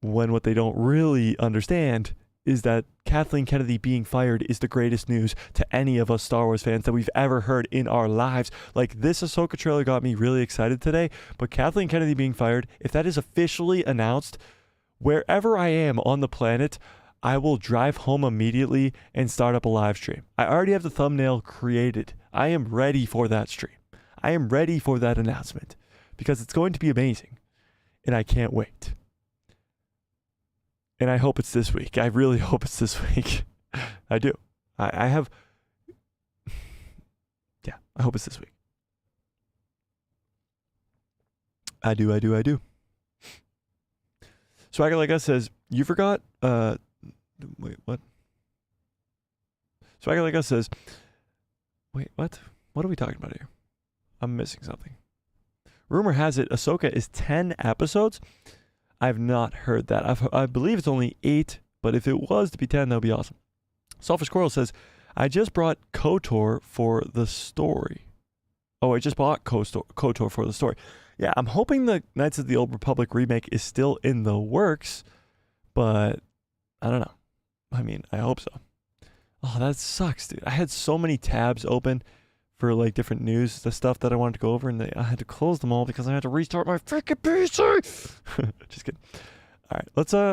When what they don't really understand is that Kathleen Kennedy being fired is the greatest news to any of us Star Wars fans that we've ever heard in our lives. Like, this Ahsoka trailer got me really excited today, but Kathleen Kennedy being fired, if that is officially announced, wherever I am on the planet, I will drive home immediately and start up a live stream. I already have the thumbnail created. I am ready for that stream. I am ready for that announcement because it's going to be amazing, and I can't wait. And I hope it's this week. I really hope it's this week. I do. I have... Yeah, I hope it's this week. I do. Swagger Like Us says, you forgot... Wait, what? Swagger Like Us says, wait, what? What are we talking about here? I'm missing something. Rumor has it Ahsoka is 10 episodes. I've not heard that. I believe it's only 8, but if it was to be 10, that would be awesome. Sulfur Squirrel says, I just brought KOTOR for the story. Oh, I just bought KOTOR for the story. Yeah, I'm hoping the Knights of the Old Republic remake is still in the works, but I don't know. I mean, I hope so. Oh, that sucks, dude. I had so many tabs open for like different news, the stuff that I wanted to go over, and I had to close them all because I had to restart my freaking PC. Just kidding. All right,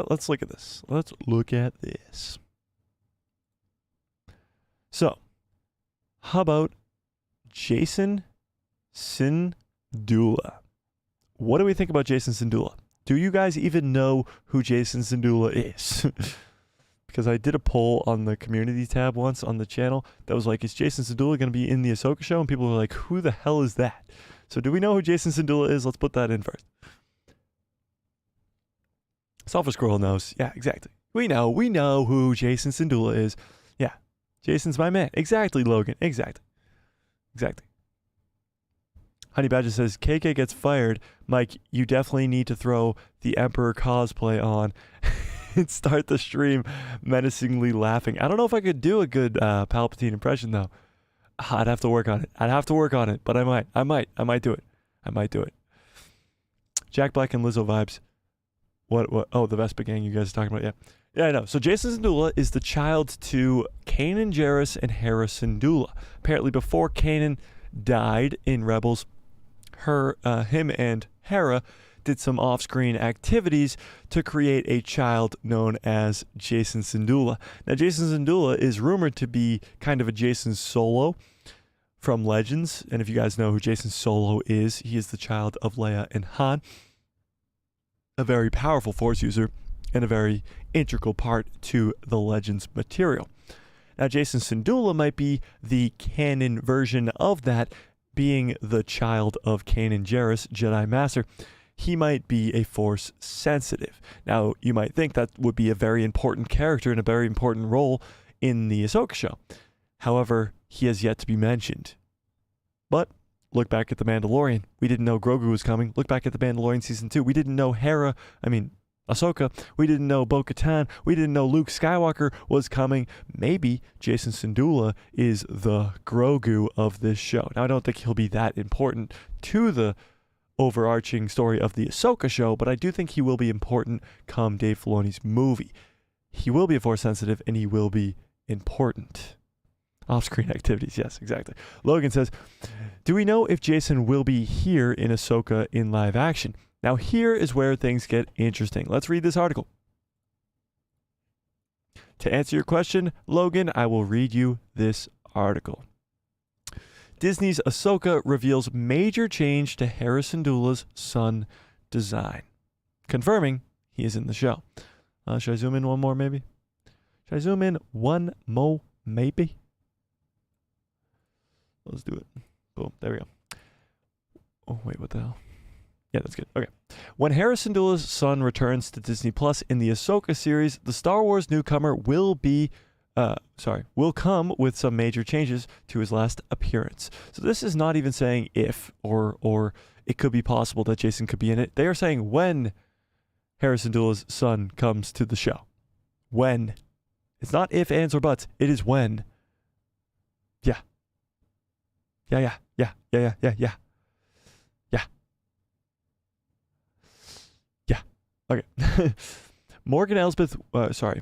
let's look at this. Let's look at this. So, how about Jason Syndulla? What do we think about Jason Syndulla? Do you guys even know who Jason Syndulla is? Because I did a poll on the community tab once on the channel that was like, is Jason Syndulla going to be in the Ahsoka show? And people were like, who the hell is that? So do we know who Jason Syndulla is? Let's put that in first. Sulfur Squirrel knows. Yeah, exactly. We know who Jason Syndulla is. Yeah, Jason's my man. Exactly, Logan. Exactly. Honey Badger says, KK gets fired. Mike, you definitely need to throw the Emperor cosplay on and start the stream menacingly laughing. I don't know if I could do a good Palpatine impression, though. I'd have to work on it. But I might do it. Jack Black and Lizzo vibes. What? Oh, the Vespa gang you guys are talking about. Yeah, I know. So Jason Syndulla is the child to Kanan Jarrus and Hera Syndulla. Apparently before Kanan died in Rebels, him and Hera did some off-screen activities to create a child known as Jason Syndulla. Now, Jason Syndulla is rumored to be kind of a Jason Solo from Legends. And if you guys know who Jason Solo is, he is the child of Leia and Han, a very powerful Force user and a very integral part to the Legends material. Now, Jason Syndulla might be the canon version of that, being the child of Kanan Jarrus, Jedi Master. He might be a Force sensitive. Now, you might think that would be a very important character and a very important role in the Ahsoka show. However, he has yet to be mentioned. But look back at The Mandalorian. We didn't know Grogu was coming. Look back at The Mandalorian Season 2. We didn't know Ahsoka. We didn't know Bo-Katan. We didn't know Luke Skywalker was coming. Maybe Jason Syndulla is the Grogu of this show. Now, I don't think he'll be that important to the overarching story of the Ahsoka show, but I do think he will be important come Dave Filoni's movie. He will be a Force sensitive, and he will be important. Off-screen activities, yes, exactly. Logan says, do we know if Jason will be here in Ahsoka in live action? Now, here is where things get interesting. Let's read this article. To answer your question, Logan, I will read you this article. Disney's Ahsoka reveals major change to Hera Syndulla's son design, confirming he is in the show. Should I zoom in one more, maybe? Let's do it. Boom. There we go. Oh, wait, what the hell? Yeah, that's good. Okay. When Hera Syndulla's son returns to Disney Plus in the Ahsoka series, the Star Wars newcomer will come with some major changes to his last appearance. So this is not even saying if or it could be possible that Jason could be in it. They are saying when Hera Syndulla's son comes to the show. When It's not if, ands, or buts. It is when. Yeah. Yeah. Okay. Morgan Elsbeth, sorry.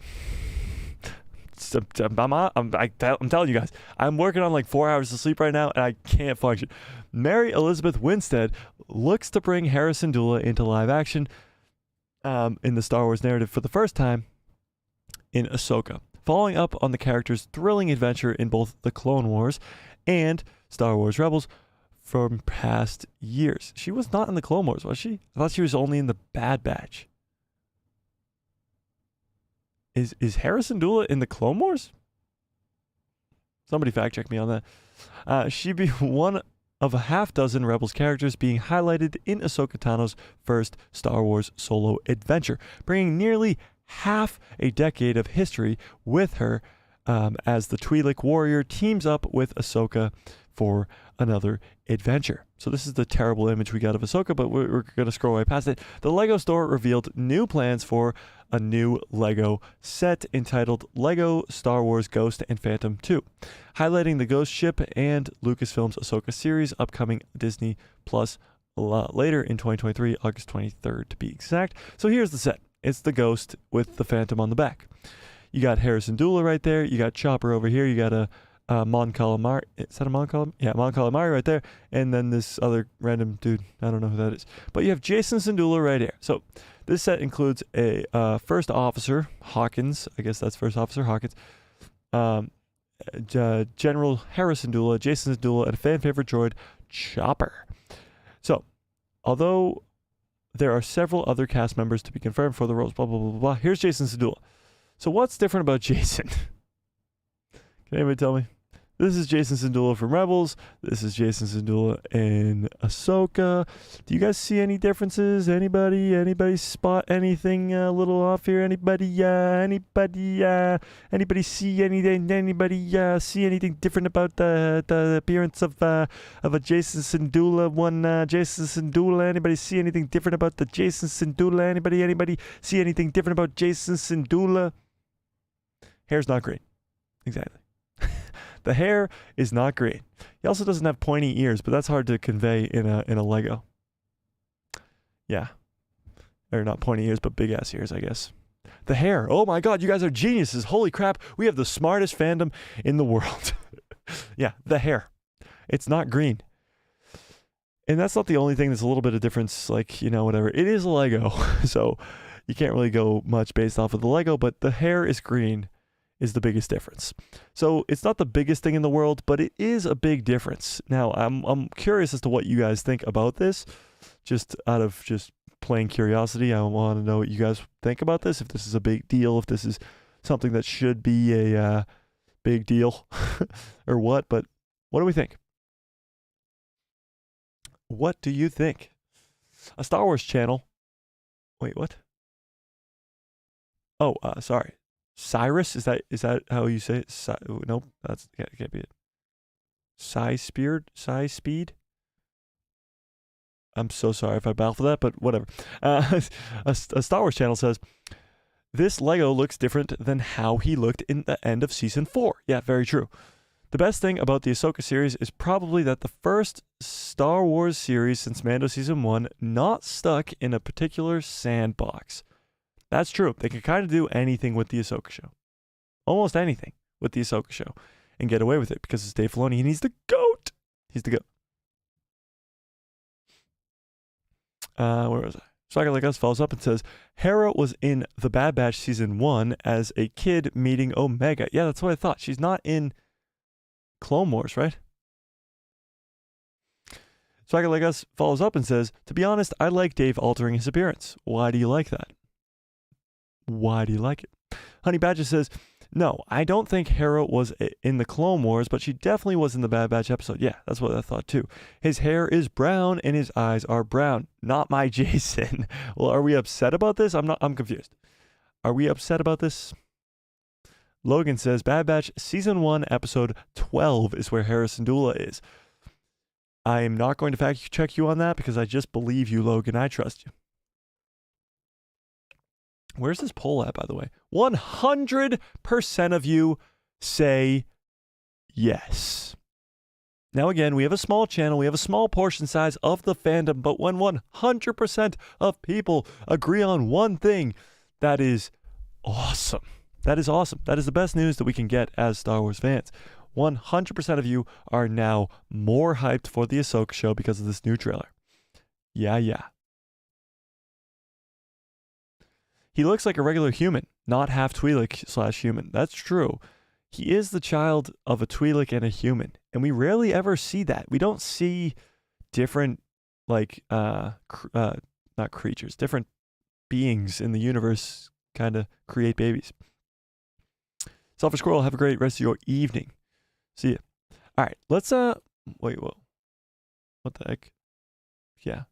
I'm telling you guys, I'm working on like 4 hours of sleep right now and I can't function. Mary Elizabeth Winstead looks to bring Hera Syndulla into live action in the Star Wars narrative for the first time in Ahsoka, following up on the character's thrilling adventure in both the Clone Wars and Star Wars Rebels from past years. She was not in the Clone Wars, was she? I thought she was only in the Bad Batch. Is Hera Syndulla in the Clone Wars? Somebody fact check me on that. She'd be one of a half dozen Rebels characters being highlighted in Ahsoka Tano's first Star Wars solo adventure, bringing nearly half a decade of history with her as the Twi'lek warrior teams up with Ahsoka for another adventure. So this is the terrible image we got of Ahsoka, but we're going to scroll right past it. The LEGO store revealed new plans for a new LEGO set entitled LEGO Star Wars Ghost and Phantom 2, highlighting the Ghost ship and Lucasfilm's Ahsoka series upcoming Disney Plus later in 2023, August 23rd to be exact. So here's the set. It's the Ghost with the Phantom on the back. You got Hera Syndulla right there. You got Chopper over here. You got a Mon Calamari. Is that a Mon Calamari? Yeah, Mon Calamari right there. And then this other random dude. I don't know who that is. But you have Jason Syndulla right here. So this set includes a First Officer Hawkins. I guess that's First Officer Hawkins. General Hera Syndulla, Jason Syndulla, and a fan favorite droid, Chopper. So, although there are several other cast members to be confirmed for the roles, blah, blah, blah, blah, here's Jason Syndulla. So what's different about Jason? Can anybody tell me? This is Jason Syndulla from Rebels. This is Jason Syndulla in Ahsoka. Do you guys see any differences? Anybody spot anything a little off here? Anybody see anything? Anybody see anything different about the appearance of a Jason Syndulla? Jason Syndulla. Anybody see anything different about the Jason Syndulla? Anybody see anything different about Jason Syndulla? Hair's not green. Exactly. The hair is not green. He also doesn't have pointy ears, but that's hard to convey in a Lego. Yeah. Or not pointy ears, but big ass ears, I guess. The hair. Oh my god, you guys are geniuses. Holy crap. We have the smartest fandom in the world. Yeah, the hair. It's not green. And that's not the only thing that's a little bit of difference, like, you know, whatever. It is a Lego, so you can't really go much based off of the Lego, but the hair is green. Is the biggest difference. So it's not the biggest thing in the world, but it is a big difference. Now, I'm curious as to what you guys think about this. Just out of just plain curiosity, I want to know what you guys think about this. If this is a big deal, if this is something that should be a big deal or what. But what do we think? What do you think? A Star Wars channel. Wait, what? Oh, sorry. Cyrus, is that how you say it? Nope, can't be it. Speed. I'm so sorry if I baffled that, but whatever. A Star Wars channel says, this Lego looks different than how he looked in the end of Season 4. Yeah, very true. The best thing about the Ahsoka series is probably that the first Star Wars series since Mando Season 1 not stuck in a particular sandbox. That's true. They can kind of do anything with the Ahsoka show. Almost anything with the Ahsoka show. And get away with it because it's Dave Filoni and he's the GOAT. He's the GOAT. Where was I? Saga Like Us follows up and says, Hera was in The Bad Batch Season 1 as a kid meeting Omega. Yeah, that's what I thought. She's not in Clone Wars, right? Saga Like Us follows up and says, to be honest, I like Dave altering his appearance. Why do you like that? Why do you like it? Honey Badger says, no, I don't think Hera was in the Clone Wars, but she definitely was in the Bad Batch episode. Yeah, that's what I thought too. His hair is brown and his eyes are brown. Not my Jason. Well, are we upset about this? I'm confused. Are we upset about this? Logan says, Bad Batch Season 1, Episode 12 is where Hera Syndulla is. I am not going to fact check you on that because I just believe you, Logan. I trust you. Where's this poll at, by the way? 100% of you say yes. Now, again, we have a small channel. We have a small portion size of the fandom. But when 100% of people agree on one thing, that is awesome. That is awesome. That is the best news that we can get as Star Wars fans. 100% of you are now more hyped for the Ahsoka show because of this new trailer. Yeah. He looks like a regular human, not half Twi'lek / human. That's true. He is the child of a Twi'lek and a human, and we rarely ever see that. We don't see different, like, not creatures, different beings in the universe kind of create babies. Selfish Squirrel, have a great rest of your evening. See ya. All right, let's, wait, whoa. What the heck? Yeah.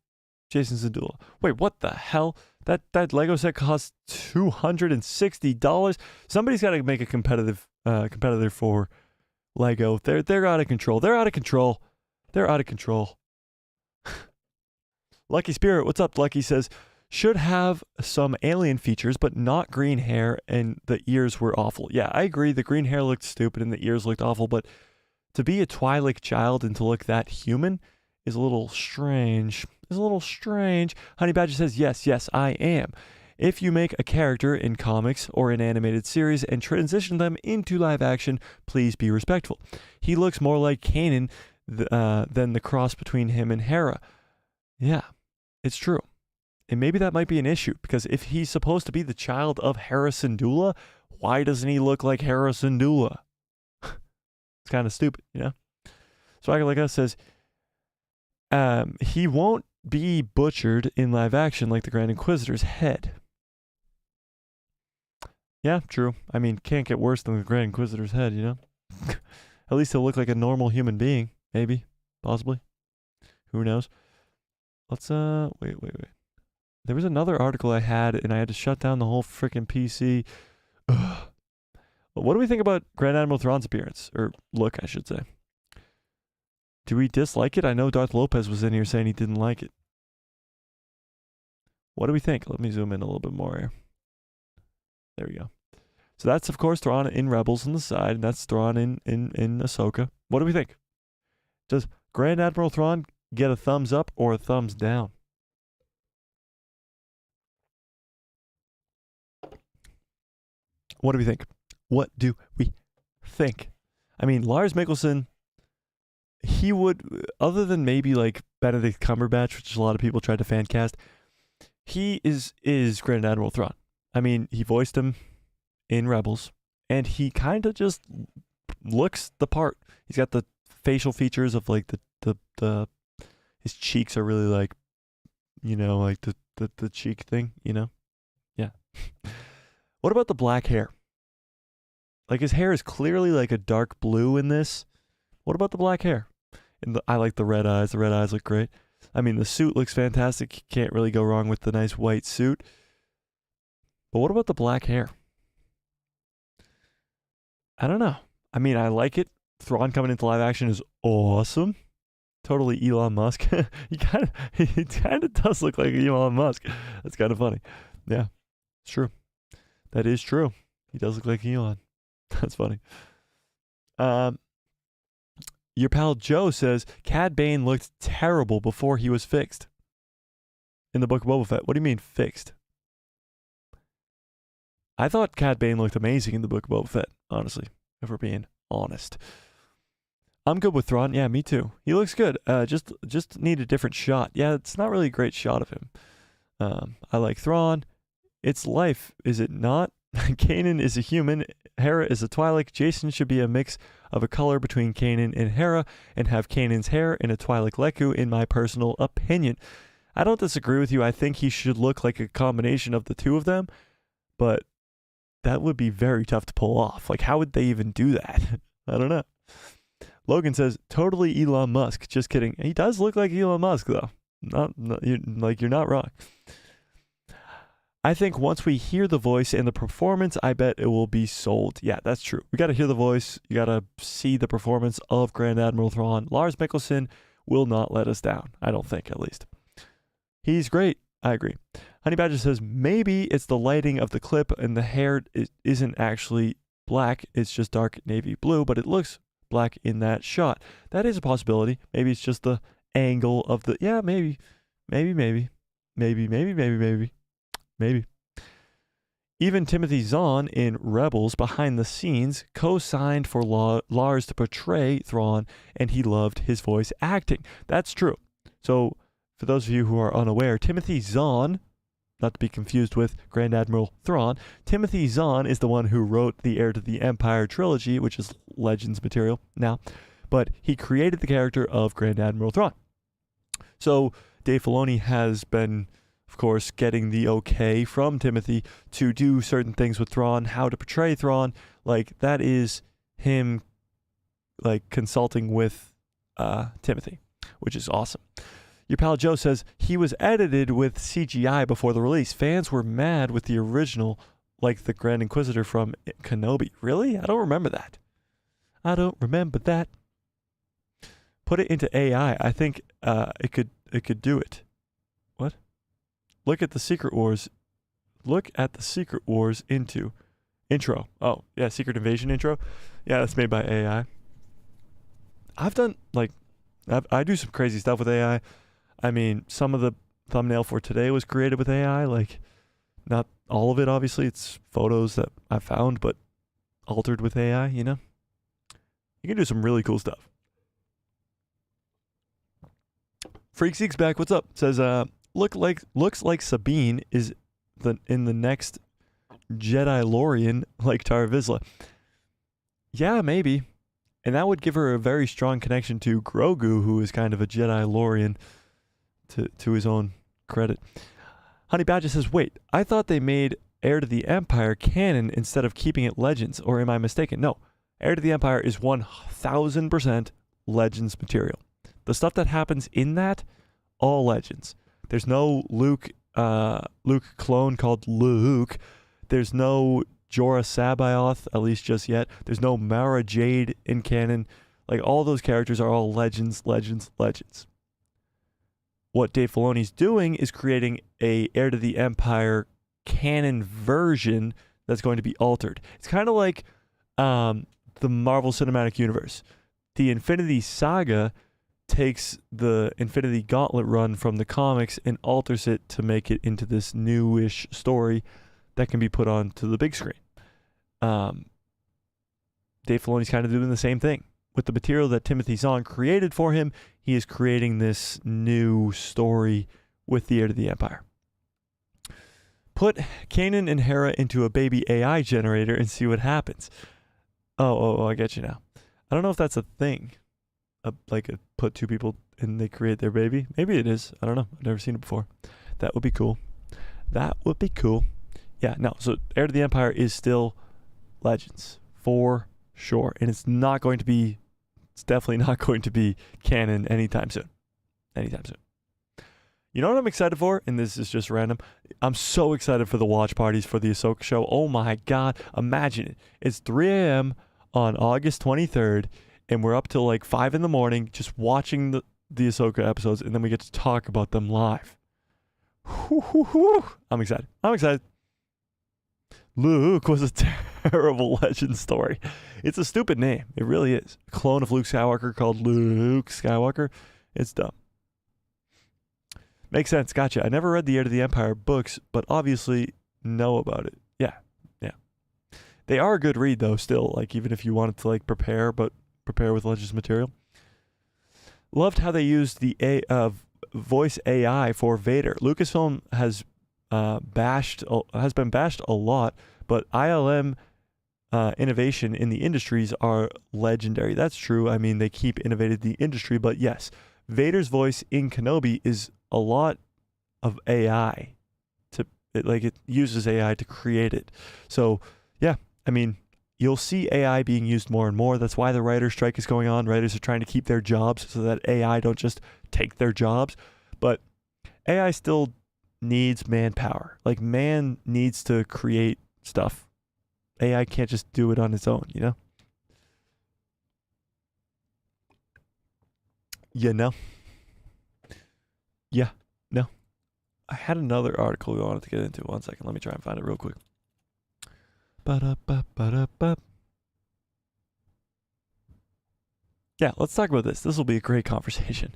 Jason Zadula. Wait, what the hell? That Lego set costs $260. Somebody's got to make a competitive competitor for Lego. They're out of control. They're out of control. They're out of control. Lucky Spirit, what's up? Lucky says, should have some alien features, but not green hair, and the ears were awful. Yeah, I agree. The green hair looked stupid and the ears looked awful, but to be a Twi'lek child and to look that human is a little strange. Honey Badger says, yes, I am. If you make a character in comics or an animated series and transition them into live action, please be respectful. He looks more like Kanan than the cross between him and Hera. Yeah, it's true. And maybe that might be an issue, because if he's supposed to be the child of Hera Syndulla, why doesn't he look like Hera Syndulla? It's kind of stupid, you know? Swagger Like Us says, he won't be butchered in live action like the Grand Inquisitor's head. Yeah, true. I mean, can't get worse than the Grand Inquisitor's head, you know? At least he'll look like a normal human being. Maybe. Possibly. Who knows? Let's, wait. There was another article I had, and I had to shut down the whole freaking PC. Ugh. What do we think about Grand Admiral Thrawn's appearance? Or look, I should say. Do we dislike it? I know Darth Lopez was in here saying he didn't like it. What do we think? Let me zoom in a little bit more here. There we go. So that's, of course, Thrawn in Rebels on the side, and that's Thrawn in Ahsoka. What do we think? Does Grand Admiral Thrawn get a thumbs up or a thumbs down? What do we think? What do we think? I mean, Lars Mikkelsen, he would, other than maybe like Benedict Cumberbatch, which a lot of people tried to fan cast, he is Grand Admiral Thrawn. I mean, he voiced him in Rebels, and he kind of just looks the part. He's got the facial features of like the his cheeks are really like, you know, like the cheek thing, you know? Yeah. What about the black hair? Like, his hair is clearly like a dark blue in this. What about the black hair? And I like the red eyes. The red eyes look great. I mean, the suit looks fantastic. You can't really go wrong with the nice white suit. But what about the black hair? I don't know. I mean, I like it. Thrawn coming into live action is awesome. Totally Elon Musk. he kind of does look like Elon Musk. That's kind of funny. Yeah, it's true. That is true. He does look like Elon. That's funny. Your pal Joe says Cad Bane looked terrible before he was fixed in the Book of Boba Fett. What do you mean fixed? I thought Cad Bane looked amazing in the Book of Boba Fett, honestly, if we're being honest. I'm good with Thrawn. Yeah, me too. He looks good. Just need a different shot. Yeah, it's not really a great shot of him. I like Thrawn. It's life, is it not? Kanan is a human. Hera is a Twi'lek. Jason should be a mix of a color between Kanan and Hera and have Kanan's hair in a Twi'lek Leku, in my personal opinion. I don't disagree with you. I think he should look like a combination of the two of them, but that would be very tough to pull off. Like, how would they even do that? I don't know. Logan says, totally Elon Musk. Just kidding. He does look like Elon Musk, though. You're not wrong. I think once we hear the voice and the performance, I bet it will be sold. Yeah, that's true. We got to hear the voice. You got to see the performance of Grand Admiral Thrawn. Lars Mikkelsen will not let us down. I don't think, at least. He's great. I agree. Honey Badger says, maybe it's the lighting of the clip and the hair isn't actually black. It's just dark navy blue, but it looks black in that shot. That is a possibility. Maybe it's just the angle of the, yeah, maybe. Even Timothy Zahn in Rebels behind the scenes co-signed for Lars to portray Thrawn, and he loved his voice acting. That's true. So for those of you who are unaware, Timothy Zahn, not to be confused with Grand Admiral Thrawn, Timothy Zahn is the one who wrote the Heir to the Empire trilogy, which is Legends material now, but he created the character of Grand Admiral Thrawn. So Dave Filoni has been, of course, getting the okay from Timothy to do certain things with Thrawn, how to portray Thrawn. Like, that is him, like, consulting with Timothy, which is awesome. Your pal Joe says, he was edited with CGI before the release. Fans were mad with the original, like the Grand Inquisitor from Kenobi. Really? I don't remember that. Put it into AI. I think it could do it. What? Look at the Secret Wars intro. Oh, yeah, Secret Invasion intro. Yeah, that's made by AI. I've done, like, I do some crazy stuff with AI. I mean, some of the thumbnail for today was created with AI. Like, not all of it, obviously. It's photos that I found, but altered with AI, you know? You can do some really cool stuff. Freak Seek's back. What's up? Says, looks like Sabine is in the next Jedi-Lorian like Tara Vizsla. Yeah, maybe. And that would give her a very strong connection to Grogu, who is kind of a Jedi-Lorian to his own credit. Honey Badger says, wait, I thought they made Heir to the Empire canon instead of keeping it Legends, or am I mistaken? No, Heir to the Empire is 1000% Legends material. The stuff that happens in that, all Legends. There's no Luke clone called Luke. There's no Jorah Sabaoth, at least just yet. There's no Mara Jade in canon. Like, all those characters are all Legends. What Dave Filoni's doing is creating a Heir to the Empire canon version that's going to be altered. It's kind of like the Marvel Cinematic Universe. The Infinity Saga takes the Infinity Gauntlet run from the comics and alters it to make it into this newish story that can be put onto the big screen. Dave Filoni's kind of doing the same thing. With the material that Timothy Zahn created for him, he is creating this new story with the Heir to the Empire. Put Kanan and Hera into a baby AI generator and see what happens. Oh, I get you now. I don't know if that's a thing. Put two people and they create their baby. Maybe it is. I don't know. I've never seen it before. That would be cool. Yeah, no. So Heir to the Empire is still Legends for sure. And it's definitely not going to be canon anytime soon. You know what I'm excited for? And this is just random. I'm so excited for the watch parties for the Ahsoka show. Oh my God. Imagine it. It's 3 a.m. on August 23rd. And we're up till like 5 in the morning just watching the Ahsoka episodes. And then we get to talk about them live. I'm excited. Luke was a terrible legend story. It's a stupid name. It really is. A clone of Luke Skywalker called Luke Skywalker. It's dumb. Makes sense. Gotcha. I never read the Heir to the Empire books, but obviously know about it. Yeah. They are a good read though still. Like, even if you wanted to like prepare with Legends material. Loved how they used the voice AI for Vader. Lucasfilm has been bashed a lot, but ILM innovation in the industries are legendary. That's true. I mean, they keep innovating the industry, but yes, Vader's voice in Kenobi is a lot of AI. It uses AI to create it. So yeah, I mean, you'll see AI being used more and more. That's why the writer's strike is going on. Writers are trying to keep their jobs so that AI don't just take their jobs. But AI still needs manpower. Like, man needs to create stuff. AI can't just do it on its own, you know? Yeah, no. I had another article we wanted to get into. 1 second. Let me try and find it real quick. Ba-da-ba-ba-da-ba. Yeah, let's talk about this. This will be a great conversation.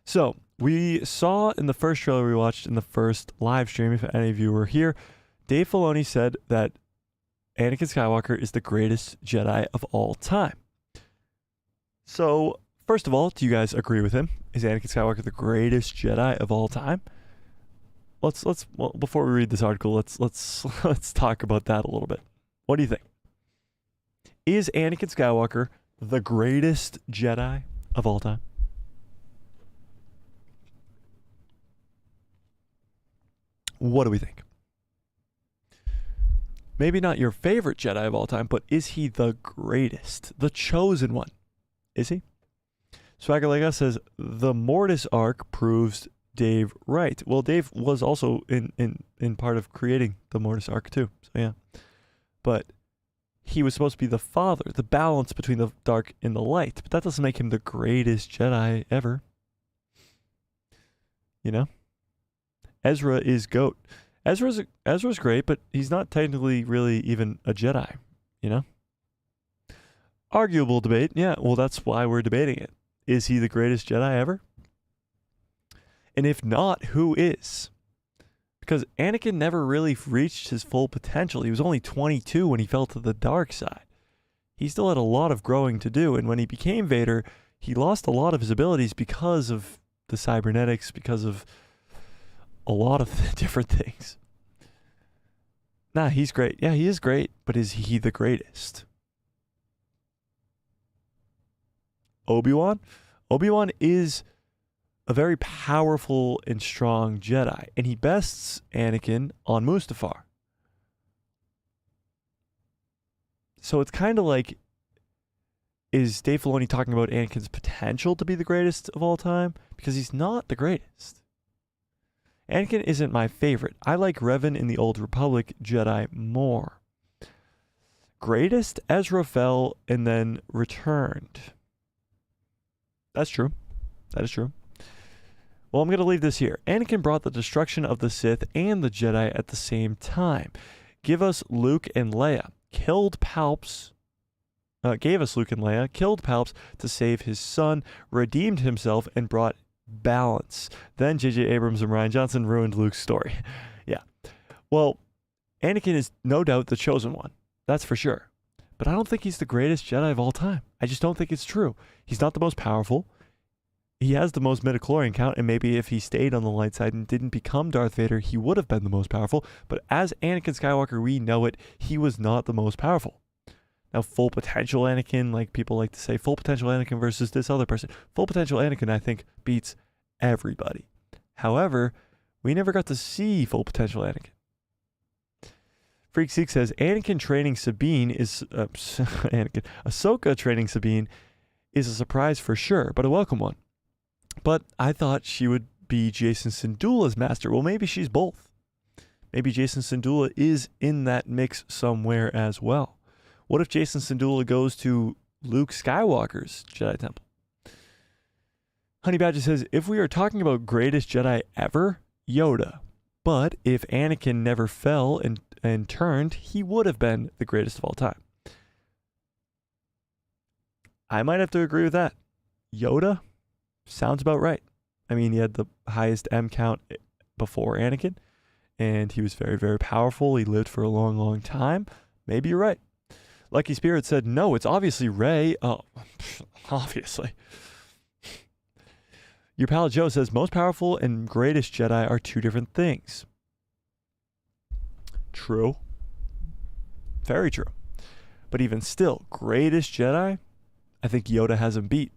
So, we saw in the first trailer we watched in the first live stream, if any of you were here, Dave Filoni said that Anakin Skywalker is the greatest Jedi of all time. So, first of all, do you guys agree with him? Is Anakin Skywalker the greatest Jedi of all time? Well, before we read this article, let's talk about that a little bit. What do you think? Is Anakin Skywalker the greatest Jedi of all time? What do we think? Maybe not your favorite Jedi of all time, but is he the greatest? The chosen one? Is he? Swagger Like Us says, the Mortis arc proves Dave right. Well, Dave was also in part of creating the Mortis arc too. So yeah. But he was supposed to be the father, the balance between the dark and the light. But that doesn't make him the greatest Jedi ever. You know? Ezra is GOAT. Ezra's great, but he's not technically really even a Jedi, you know? Arguable debate. Yeah, well, that's why we're debating it. Is he the greatest Jedi ever? And if not, who is? Because Anakin never really reached his full potential. He was only 22 when he fell to the dark side. He still had a lot of growing to do, and when he became Vader, he lost a lot of his abilities because of the cybernetics, because of a lot of different things. Nah, he's great. Yeah, he is great, but is he the greatest? Obi-Wan? Obi-Wan is a very powerful and strong Jedi, and he bests Anakin on Mustafar. So it's kind of like, is Dave Filoni talking about Anakin's potential to be the greatest of all time? Because he's not the greatest. Anakin isn't my favorite. I like Revan in the Old Republic Jedi more. Greatest? Ezra fell and then returned. That's true. That is true. Well, I'm going to leave this here. Anakin brought the destruction of the Sith and the Jedi at the same time. Give us Luke and Leia. Gave us Luke and Leia, killed Palps to save his son, redeemed himself, and brought balance. Then J.J. Abrams and Rian Johnson ruined Luke's story. Yeah. Well, Anakin is no doubt the chosen one. That's for sure. But I don't think he's the greatest Jedi of all time. I just don't think it's true. He's not the most powerful. He has the most midichlorian count, and maybe if he stayed on the light side and didn't become Darth Vader, he would have been the most powerful. But as Anakin Skywalker, we know it, he was not the most powerful. Now, full potential Anakin, like people like to say, full potential Anakin versus this other person. Full potential Anakin, I think, beats everybody. However, we never got to see full potential Anakin. Freak Seek says, Anakin training Sabine is... Ahsoka training Sabine is a surprise for sure, but a welcome one. But I thought she would be Jason Syndulla's master. Well, maybe she's both. Maybe Jason Syndulla is in that mix somewhere as well. What if Jason Syndulla goes to Luke Skywalker's Jedi Temple? Honey Badger says, if we are talking about greatest Jedi ever, Yoda. But if Anakin never fell and turned, he would have been the greatest of all time. I might have to agree with that. Yoda sounds about right. I mean, he had the highest M count before Anakin, and he was very, very powerful. He lived for a long, long time. Maybe you're right. Lucky Spirit said, no, it's obviously Rey. Oh, obviously. Your pal Joe says, most powerful and greatest Jedi are two different things. True. Very true. But even still, greatest Jedi, I think Yoda has him beat,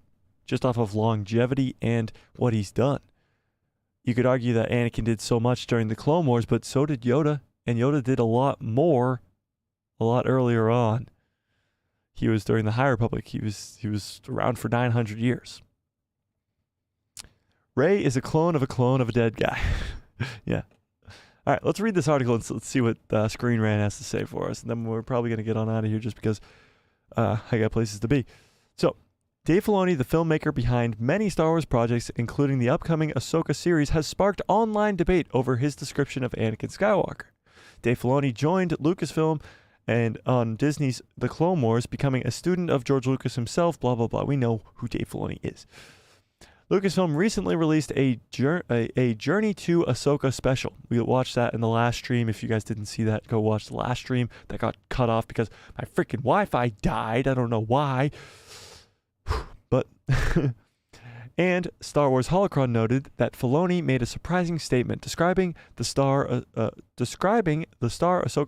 just off of longevity and what he's done. You could argue that Anakin did so much during the Clone Wars, but so did Yoda, and Yoda did a lot more a lot earlier on. He was during the High Republic. He was around for 900 years. Rey is a clone of a dead guy. Yeah. All right, let's read this article and let's see what Screen Rant has to say for us. And then we're probably going to get on out of here just because I got places to be. So, Dave Filoni, the filmmaker behind many Star Wars projects, including the upcoming Ahsoka series, has sparked online debate over his description of Anakin Skywalker. Dave Filoni joined Lucasfilm and on Disney's The Clone Wars, becoming a student of George Lucas himself, blah, blah, blah. We know who Dave Filoni is. Lucasfilm recently released a Journey to Ahsoka special. We watched that in the last stream. If you guys didn't see that, go watch the last stream. That got cut off because my freaking Wi-Fi died. I don't know why. But and Star Wars Holocron noted that Filoni made a surprising statement describing the star Ahsoka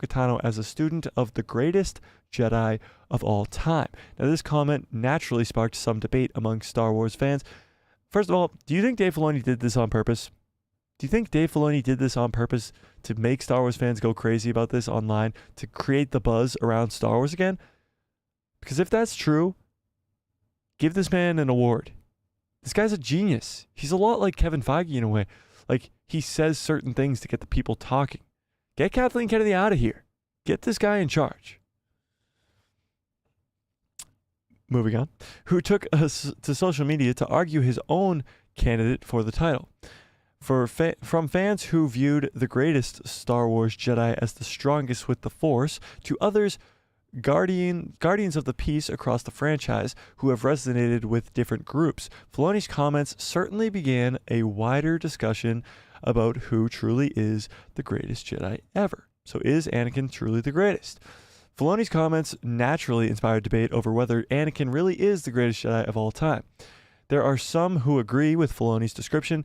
Tano as a student of the greatest Jedi of all time. Now, this comment naturally sparked some debate among Star Wars fans. First of all, do you think Dave Filoni did this on purpose? Do you think Dave Filoni did this on purpose to make Star Wars fans go crazy about this online, to create the buzz around Star Wars again? Because if that's true, give this man an award. This guy's a genius. He's a lot like Kevin Feige in a way. Like, he says certain things to get the people talking. Get Kathleen Kennedy out of here. Get this guy in charge. Moving on. Who took us to social media to argue his own candidate for the title. From fans who viewed the greatest Star Wars Jedi as the strongest with the Force, to others guardians of the peace across the franchise who have resonated with different groups. Filoni's comments certainly began a wider discussion about who truly is the greatest Jedi ever. So is Anakin truly the greatest? Filoni's comments naturally inspired debate over whether Anakin really is the greatest Jedi of all time. There are some who agree with Filoni's description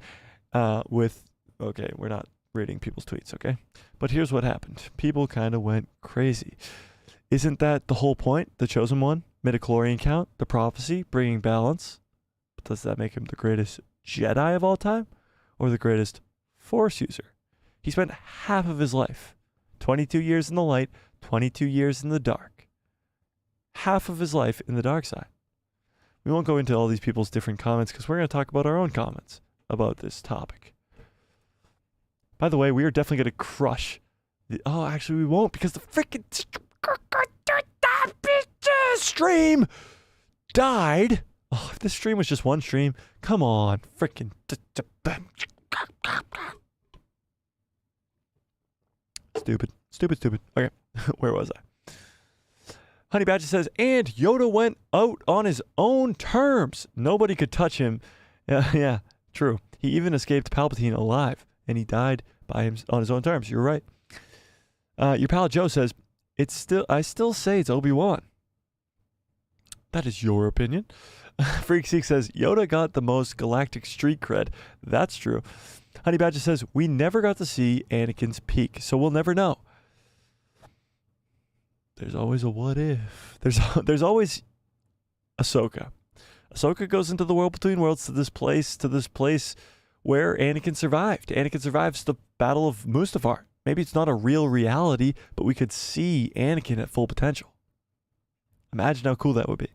okay, we're not reading people's tweets, okay? But here's what happened. People kind of went crazy. Isn't that the whole point? The chosen one, midichlorian count, the prophecy, bringing balance. But does that make him the greatest Jedi of all time? Or the greatest Force user? He spent half of his life, 22 years in the light, 22 years in the dark. Half of his life in the dark side. We won't go into all these people's different comments because we're going to talk about our own comments about this topic. By the way, we are definitely going to crush actually we won't, because the freaking stream died. Oh, if this stream was just one stream, come on, freaking stupid. Okay, where was I? Honey Badger says, and Yoda went out on his own terms. Nobody could touch him. Yeah, true. He even escaped Palpatine alive, and he died by him on his own terms. You're right. Your pal Joe says, I still say it's Obi-Wan. That is your opinion. Freakseek says, Yoda got the most galactic street cred. That's true. Honey Badger says, we never got to see Anakin's peak, so we'll never know. There's always a what if. There's always Ahsoka. Ahsoka goes into the world between worlds to this place where Anakin survived. Anakin survives the Battle of Mustafar. Maybe it's not a real reality, but we could see Anakin at full potential. Imagine how cool that would be.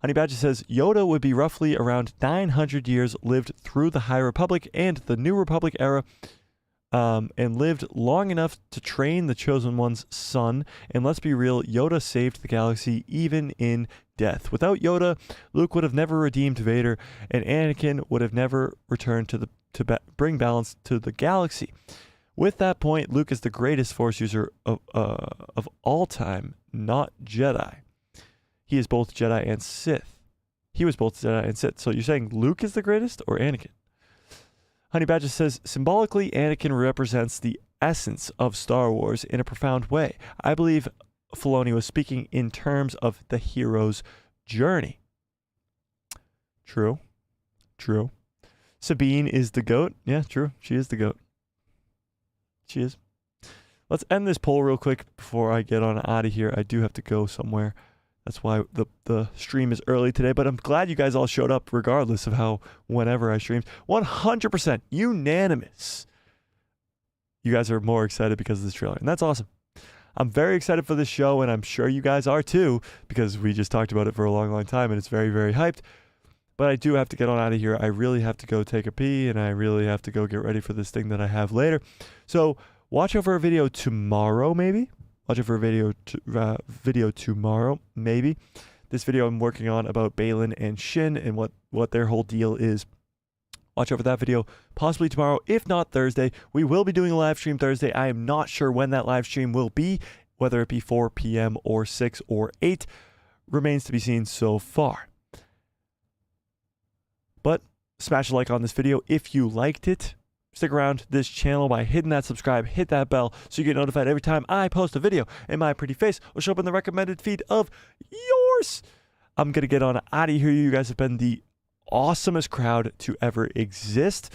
Honey Badger says, Yoda would be roughly around 900 years lived through the High Republic and the New Republic era, and lived long enough to train the Chosen One's son. And let's be real, Yoda saved the galaxy even in death. Without Yoda, Luke would have never redeemed Vader, and Anakin would have never returned to bring balance to the galaxy. With that point, Luke is the greatest Force user of all time, not Jedi. He is both Jedi and Sith. He was both Jedi and Sith. So you're saying Luke is the greatest or Anakin? Honey Badger says, symbolically, Anakin represents the essence of Star Wars in a profound way. I believe Filoni was speaking in terms of the hero's journey. True. Sabine is the GOAT. Yeah, true. She is the GOAT. She is. Let's end this poll real quick before I get on out of here. I do have to go somewhere. That's why the stream is early today, but I'm glad you guys all showed up regardless of whenever I streamed. 100% unanimous. You guys are more excited because of this trailer, and that's awesome. I'm very excited for this show, and I'm sure you guys are too, because we just talked about it for a long, long time, and it's very, very hyped. But I do have to get on out of here. I really have to go take a pee, and I really have to go get ready for this thing that I have later. So watch out for a video tomorrow, maybe. Watch out for a video tomorrow, maybe. this video I'm working on about Balin and Shin and what their whole deal is. Watch out for that video, possibly tomorrow, if not Thursday. We will be doing a live stream Thursday. I am not sure when that live stream will be, whether it be 4 p.m. or 6 or 8. Remains to be seen so far. But smash a like on this video if you liked it. Stick around this channel by hitting that subscribe, hit that bell, so you get notified every time I post a video, and my pretty face will show up in the recommended feed of yours. I'm going to get on out of here. You guys have been the awesomest crowd to ever exist.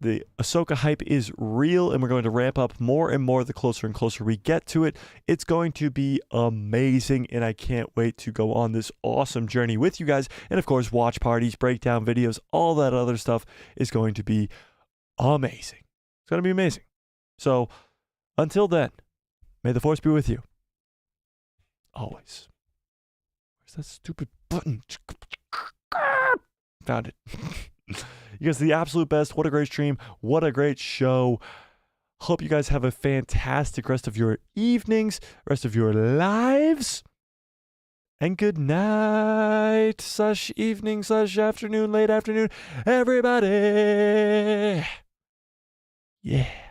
The Ahsoka hype is real, and we're going to ramp up more and more the closer and closer we get to it. It's going to be amazing, and I can't wait to go on this awesome journey with you guys. And of course, watch parties, breakdown videos, all that other stuff is going to be amazing. It's going to be amazing. So until then, may the Force be with you. Always. Where's that stupid button? Found it. You guys are the absolute best. What a great stream. What a great show. Hope you guys have a fantastic rest of your evenings, rest of your lives. And good night, / evening, / afternoon, late afternoon, everybody. Yeah.